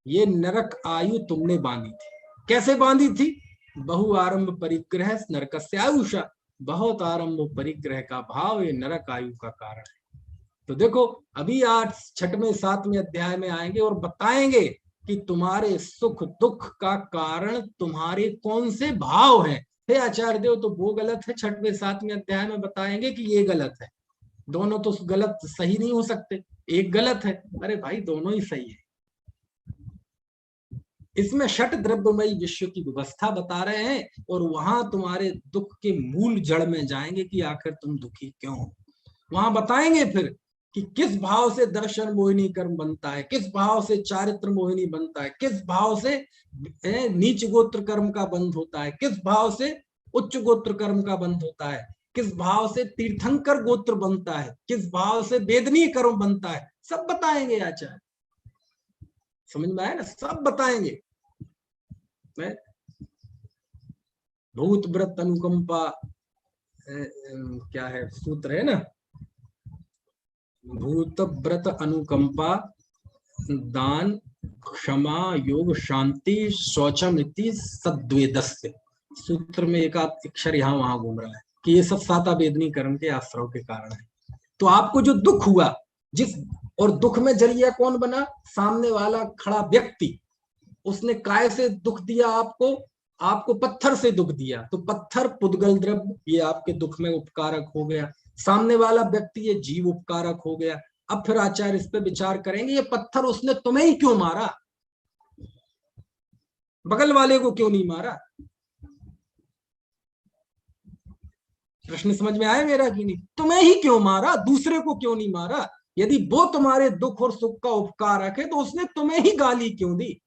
ये नरक आयु तुमने बांधी थी। कैसे बांधी थी? बहु आरंभ परिग्रह नरकस्य आयुषा, बहुत आरंभ परिग्रह का भाव ये नरक आयु का कारण है। तो देखो अभी 8, 6वें, 7वें अध्याय में आएंगे और बताएंगे कि तुम्हारे सुख दुख का कारण तुम्हारे कौन से भाव हैं। हे आचार्य देव, तो वो गलत है, 6वें 7वें अध्याय में बताएंगे कि ये गलत है। दोनों तो गलत सही नहीं हो सकते, एक गलत है। अरे भाई दोनों ही सही है। इसमें षट द्रव्यमयी विश्व की व्यवस्था बता रहे हैं और वहां तुम्हारे दुख के मूल जड़ में जाएंगे कि आखिर तुम दुखी क्यों हो। वहां बताएंगे फिर कि किस भाव से दर्शन मोहिनी कर्म बनता है, किस भाव से चारित्र मोहिनी बनता है, किस भाव से नीच गोत्र कर्म का बंध होता है, किस भाव से उच्च गोत्र कर्म का बंध होता है, किस भाव से तीर्थंकर गोत्र बनता है, किस भाव से वेदनीय कर्म बनता है, सब बताएंगे आचार्य। समझ में आया ना? सब बताएंगे। भूत व्रत अनुकंपा क्या है सूत्र है ना, भूत व्रत अनुकंपा दान क्षमा योग शांति शौचम इति सद्वेदस्य। सूत्र में एक अक्षर यहाँ वहां घूम रहा है कि ये सब साता वेदनी कर्म के आश्रव के कारण है। तो आपको जो दुख हुआ, जिस और दुख में जरिया कौन बना? सामने वाला खड़ा व्यक्ति। उसने काय से दुख दिया आपको? आपको पत्थर से दुख दिया, तो पत्थर पुद्गल द्रव्य ये आपके दुख में उपकारक हो गया। सामने वाला व्यक्ति ये जीव उपकारक हो गया। अब फिर आचार्य इस पे विचार करेंगे, ये पत्थर उसने तुम्हें ही क्यों मारा, बगल वाले को क्यों नहीं मारा? प्रश्न समझ में आया मेरा कि नहीं? तुम्हें ही क्यों मारा, दूसरे को क्यों नहीं मारा? यदि वो तुम्हारे दुख और सुख का उपकारक है तो उसने तुम्हें ही गाली क्यों दी?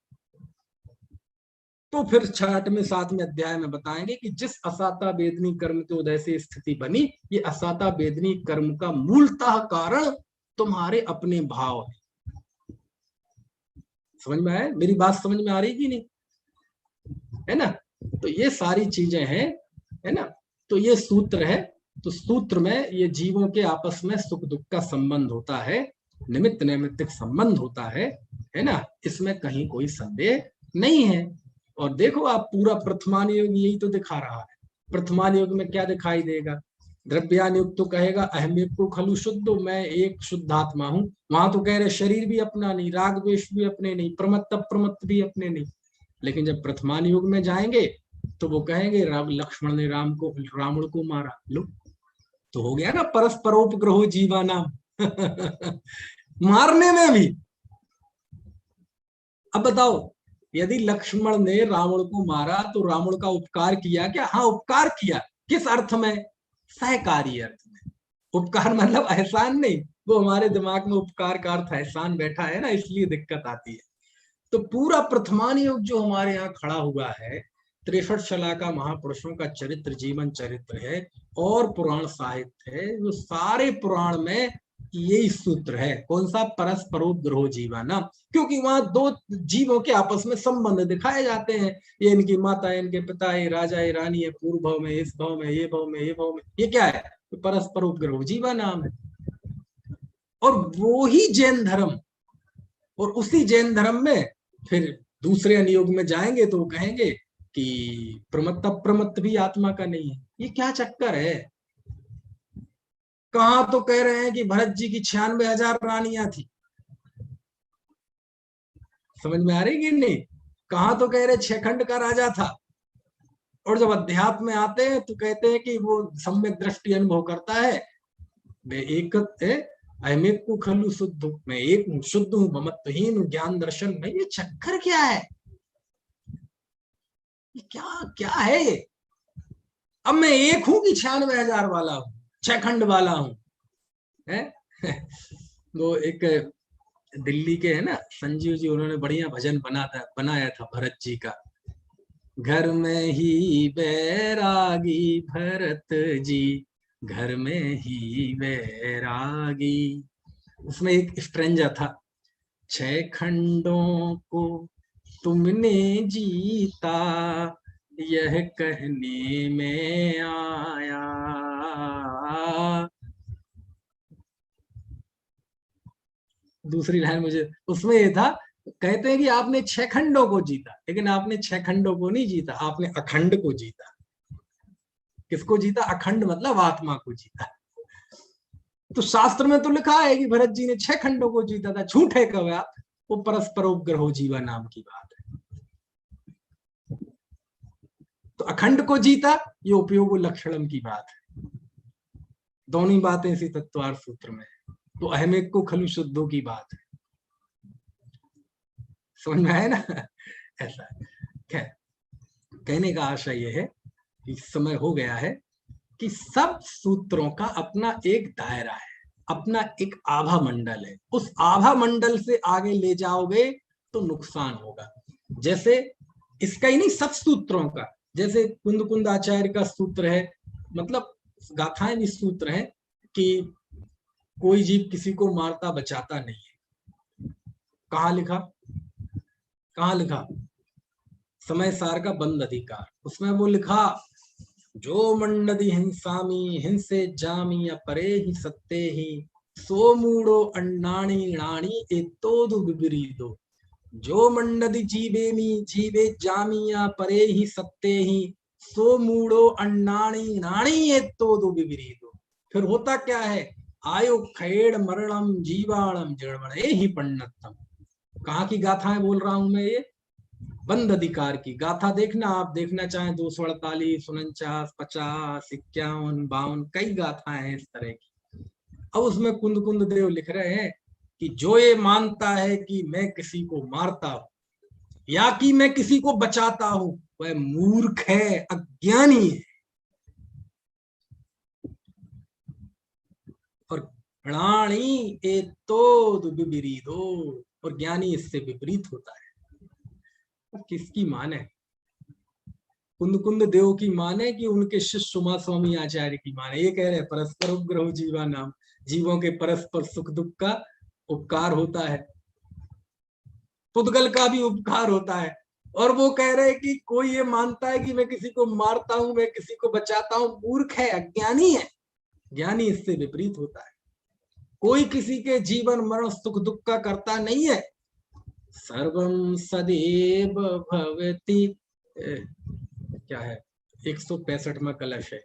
तो फिर 6वें 7वें अध्याय में बताएंगे कि जिस असाता वेदनी कर्म के उदय से स्थिति बनी, ये असाता वेदनी कर्म का मूलतः कारण तुम्हारे अपने भाव है। समझ में आया? मेरी बात समझ में आ रही कि नहीं? है ना? तो ये सारी चीजें हैं, है ना? तो ये सूत्र है। तो सूत्र में ये जीवों के आपस में सुख दुख का संबंध होता है, निमित्त नैमित्तिक संबंध होता है ना? इसमें कहीं कोई संदेह नहीं है। और देखो आप पूरा प्रथमान योग यही तो दिखा रहा है। प्रथमान योग में क्या दिखाई देगा? द्रव्यान युग तो कहेगा अहमेव को खलु शुद्ध, मैं एक शुद्ध आत्मा हूं। वहां तो कह रहे शरीर भी अपना नहीं, राग द्वेष भी अपने नहीं, प्रमत्त अप्रमत्त भी अपने नहीं। लेकिन जब प्रथमान युग में जाएंगे तो वो कहेंगे लक्ष्मण ने रावण को मारा। लो, तो हो गया ना परस्परोपग्रहो जीवा नाम। मारने में भी। अब बताओ, यदि लक्ष्मण ने रावण को मारा तो रावण का उपकार किया क्या? हाँ, उपकार किया। किस अर्थ में? सहकारी अर्थ में। उपकार मतलब एहसान नहीं। वो हमारे दिमाग में उपकार का अर्थ एहसान बैठा है ना, इसलिए दिक्कत आती है। तो पूरा प्रथमान युग जो हमारे यहाँ खड़ा हुआ है, 63 शलाका महापुरुषों का चरित्र, जीवन चरित्र है और पुराण साहित्य है। वो सारे पुराण में यही सूत्र है। कौन सा? परस्परोपग्रहो जीवाना। क्योंकि वहां दो जीवों के आपस में संबंध दिखाए जाते हैं। ये इनकी माता है, इनके पिता है, राजा है, रानी है, पूर्व भाव में, इस भाव में, ये भाव में, ये भाव में। ये क्या है? परस्परोपग्रहो जीवा नाम है। और वो ही जैन धर्म, और उसी जैन धर्म में फिर दूसरे अनुयोग में जाएंगे तो कहेंगे कि प्रमत्त भी आत्मा का नहीं है। ये क्या चक्कर है? कहां तो कह रहे हैं कि भरत जी की 96,000 रानियां थी। समझ में आ रही कि नहीं? कहां तो कह रहे 6 खंड का राजा था। और जब अध्यात्म में आते हैं तो कहते हैं कि वो सम्यक दृष्टि अनुभव करता है। वे एक अहमेक को खलु शुद्ध हूं, मैं एक हूँ, शुद्ध हूँ, ममत्वहीन हूँ, ज्ञान दर्शन में। ये चक्कर क्या है? ये क्या क्या है ये? अब मैं एक हूं कि 96,000 वाला हूं, 6 खंड वाला हूं? है? वो एक दिल्ली के है ना संजीव जी, उन्होंने बढ़िया भजन बनाया था भरत जी का। घर में ही बैरागी भरत जी, घर में ही बैरागी। उसमें एक स्ट्रेंजर था। 6 खंडों को तुमने जीता, यह कहने में आया। दूसरी लाइन मुझे उसमें ये था, कहते हैं कि आपने 6 खंडों को जीता, लेकिन आपने 6 खंडों को नहीं जीता, आपने अखंड को जीता। किसको जीता? अखंड मतलब आत्मा को जीता। तो शास्त्र में तो लिखा है कि भरत जी ने 6 खंडों को जीता था। झूठ है कब आप? वो परस्परोपग्रहो जीवा नाम की बात है। तो अखंड को जीता, ये उपयोग लक्षणम की बात है। दोनों बातें इसी तत्वार्थ सूत्र में है। तो अहमेक को खलु शुद्धों की बात है। समझ में आया ना? ऐसा है। कहने का आशय यह है कि समय हो गया है कि सब सूत्रों का अपना एक दायरा है, अपना एक आभा मंडल है। उस आभा मंडल से आगे ले जाओगे तो नुकसान होगा। जैसे इसका ही नहीं, सब सूत्रों का। जैसे कुंद कुंद आचार्य का सूत्र है, मतलब गाथाएं भी सूत्र है कि कोई जीव किसी को मारता बचाता नहीं है। कहाँ लिखा? कहाँ लिखा? समय सार का बंद अधिकार, उसमें वो लिखा, जो मंडदी हिंसामी हिंसे जामी अपरे ही सत्ते ही, सो मूढ़ो अन्नाणी णाणी एतोदु विपरीतो। जो मंडदी जीवेमी जीवे जामिया परे ही सत्ते ही, सो मूढ़ो अन्नाणी णाणी एतोदु विपरीतो। फिर होता क्या है? आयु खेड़ मरणम जीवाणम जड़मणे ही पंडितम। कहाँ की गाथाएं बोल रहा हूं मैं? ये बंद अधिकार की गाथा देखना, आप देखना चाहें 248, 49, 50, 51, 52, कई गाथाएं हैं इस तरह की। अब उसमें कुंद कुंद देव लिख रहे हैं कि जो ये मानता है कि मैं किसी को मारता हूं या कि मैं किसी को बचाता हूं, वह मूर्ख है, अज्ञानी है। और प्राणी एतो विपरीतो, और ज्ञानी इससे विपरीत होता है। किसकी माने? कुंद कुंद देव की माने कि उनके शिष्य उमा स्वामी आचार्य की माने? ये कह रहे हैं परस्पर उपग्रह जीवा नाम, जीवों के परस्पर सुख दुख का उपकार होता है, पुद्गल का भी उपकार होता है। और वो कह रहे हैं कि कोई ये मानता है कि मैं किसी को मारता हूं, मैं किसी को बचाता हूं, मूर्ख है, अज्ञानी है। ज्ञानी इससे विपरीत होता है। कोई किसी के जीवन मरण सुख दुख का करता नहीं है। सर्वम सदैव भवति, क्या है 165 में कलश है,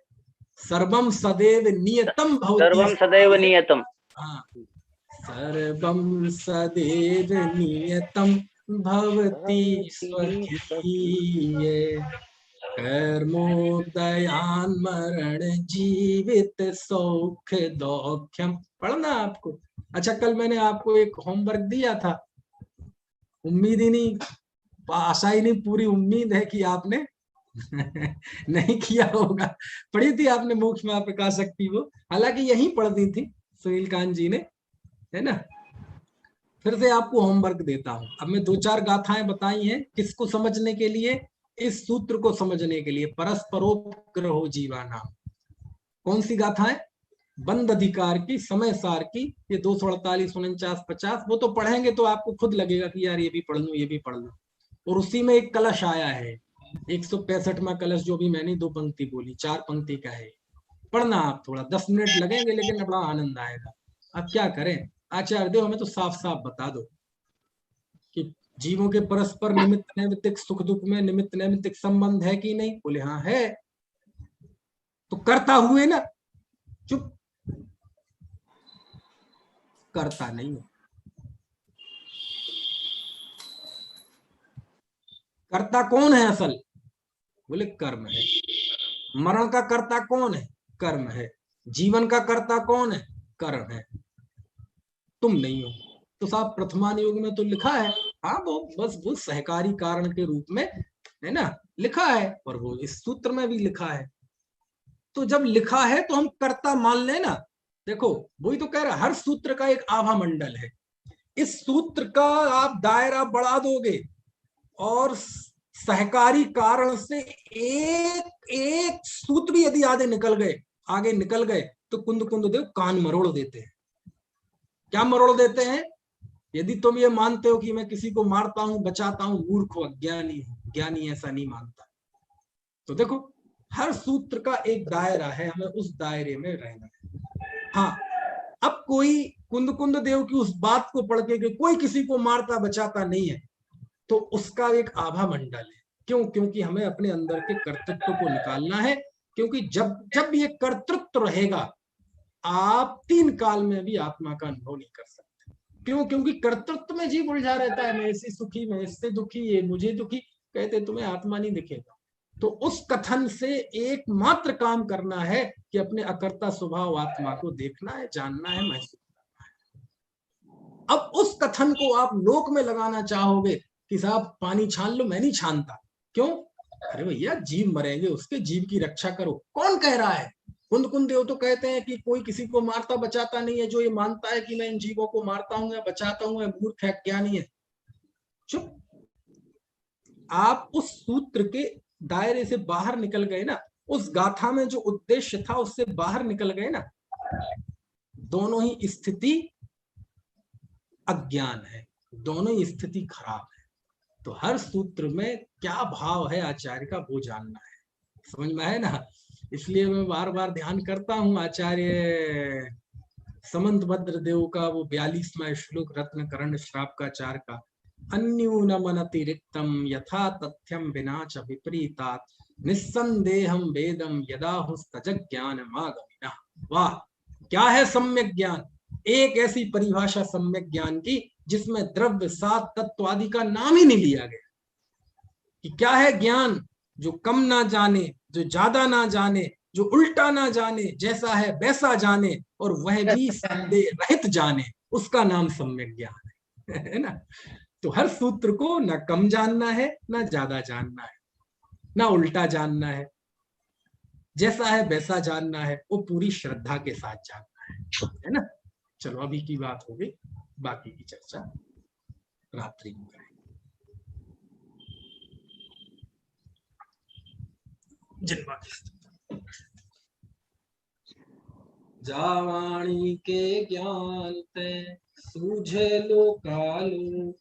सर्वम सदैव नियतम भवति, सर्वम सदैव नियतम। हाँ, सर्वम सदैव नियतम भवती स्वकीये कर्मोदयान मरण जीवित सौख दौख्यम। पढ़ना आपको। अच्छा, कल मैंने आपको एक होमवर्क दिया था, उम्मीद ही नहीं, आशा ही नहीं, पूरी उम्मीद है कि आपने नहीं किया होगा। पढ़ी थी आपने मोक्ष में प्रकाशक्ति वो, हालांकि यही पढ़ दी थी सुनील कांत जी ने, है ना। फिर से आपको होमवर्क देता हूं। अब मैं 2-4 गाथाएं बताई हैं, किसको समझने के लिए, इस सूत्र को समझने के लिए। परस्परोपग्रहो जीवा नाम, कौन सी गाथाएं, बंद अधिकार की, समय सार की, ये 248, 49, 50, वो तो पढ़ेंगे तो आपको खुद लगेगा कि यार ये भी पढ़ लूं, ये भी पढ़ लूं। और उसी में एक कलश आया है, 165वां कलश, जो भी मैंने 2 पंक्ति बोली, 4 पंक्ति का है। पढ़ना आप, थोड़ा 10 मिनट लगेंगे लेकिन बड़ा आनंद आएगा। अब क्या करें, आचार्य देव हमें तो साफ साफ बता दो कि जीवों के परस्पर निमित्त नैमित्तिक सुख दुख में निमित्त नैमित्तिक संबंध है कि नहीं। बोले हाँ है। तो करता हुए ना, चुप, करता नहीं है। कर्ता कौन है असल, बोले कर्म है। मरण का कर्ता कौन है, कर्म है। जीवन का कर्ता कौन है, कर्म है। तुम नहीं हो। तो साहब प्रथमान योग में तो लिखा है, हाँ वो बस वो सहकारी कारण के रूप में है ना लिखा है, और वो इस सूत्र में भी लिखा है। तो जब लिखा है तो हम कर्ता मान लेना। देखो वही तो कह रहा, हर सूत्र का एक आभा मंडल है। इस सूत्र का आप दायरा बढ़ा दोगे और सहकारी कारण से एक एक सूत्र भी यदि आगे निकल गए तो कुंद कुंद देव कान मरोड़ देते हैं। क्या मरोड़ देते हैं, यदि तुम ये मानते हो कि मैं किसी को मारता हूं बचाता हूं, मूर्ख हो, अज्ञानी हो। ज्ञानी ऐसा नहीं मानता। तो देखो हर सूत्र का एक दायरा है, हमें उस दायरे में रहना है। हाँ, अब कोई कुंद कुंद देव की उस बात को पढ़ के कि कोई किसी को मारता बचाता नहीं है, तो उसका एक आभा मंडल है। क्यों, क्योंकि हमें अपने अंदर के कर्तृत्व को निकालना है। क्योंकि जब जब ये कर्तृत्व रहेगा, आप 3 काल में भी आत्मा का अनुभव नहीं कर सकते। क्यों, क्योंकि कर्तृत्व में जीव उलझा रहता है, मैं ऐसी सुखी, मैं इससे दुखी, ये मुझे दुखी, कहते तुम्हें आत्मा नहीं दिखेगा। तो उस कथन से एकमात्र काम करना है कि अपने अकर्ता स्वभाव आत्मा को देखना है, जानना है, महसूस करना है। अब उस कथन को आप लोक में लगाना चाहोगे कि साहब पानी छान लो, मैं नहीं छानता। क्यों, अरे भैया जीव मरेंगे, उसके जीव की रक्षा करो। कौन कह रहा है, कुंद कुंद देव तो कहते हैं कि कोई किसी को मारता बचाता नहीं है। जो ये मानता है कि मैं इन जीवों को मारता हूं या बचाता हूं, मूर्ख है, ज्ञानी है। चुप। आप उस सूत्र के दायरे से बाहर निकल गए ना, उस गाथा में जो उद्देश्य था उससे बाहर निकल गए ना। दोनों ही स्थिति अज्ञान है, दोनों ही स्थिति खराब है। तो हर सूत्र में क्या भाव है आचार्य का, वो जानना है। समझ में है ना। इसलिए मैं बार बार ध्यान करता हूं आचार्य समंत भद्र देव का वो 42वां श्लोक रत्न कर्ण श्राप का 4 का, अन्यूनमनतिरिक्तम यथा तथ्यम विना च विपरीतात निस्संदेहम वेदम यदा हुस्तज्ञानमागमिनः। वाह, क्या है सम्यक ज्ञान। एक ऐसी परिभाषा सम्यक ज्ञान की जिसमें द्रव्य सात तत्व आदि का नाम ही नहीं लिया गया। कि क्या है ज्ञान, जो कम ना जाने, जो ज्यादा ना जाने, जो उल्टा ना जाने, जैसा है वैसा जाने, और वह भी संदेह रहित जाने, उसका नाम सम्यक ज्ञान है ना। तो हर सूत्र को ना कम जानना है, ना ज्यादा जानना है, ना उल्टा जानना है, जैसा है वैसा जानना है, वो पूरी श्रद्धा के साथ जानना है ना। चलो अभी की बात हो गई, बाकी की चर्चा रात्रि में करेंगे। जिन्मा जावाणी के ज्ञान ते सूझे लो कालो,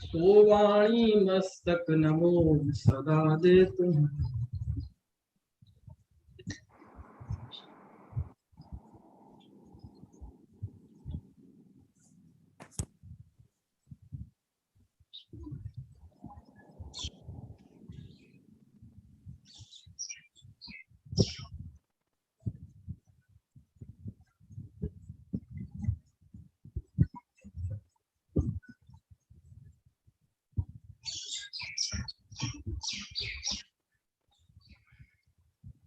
तो वाणी मस्तक नमो सदा दे तुम।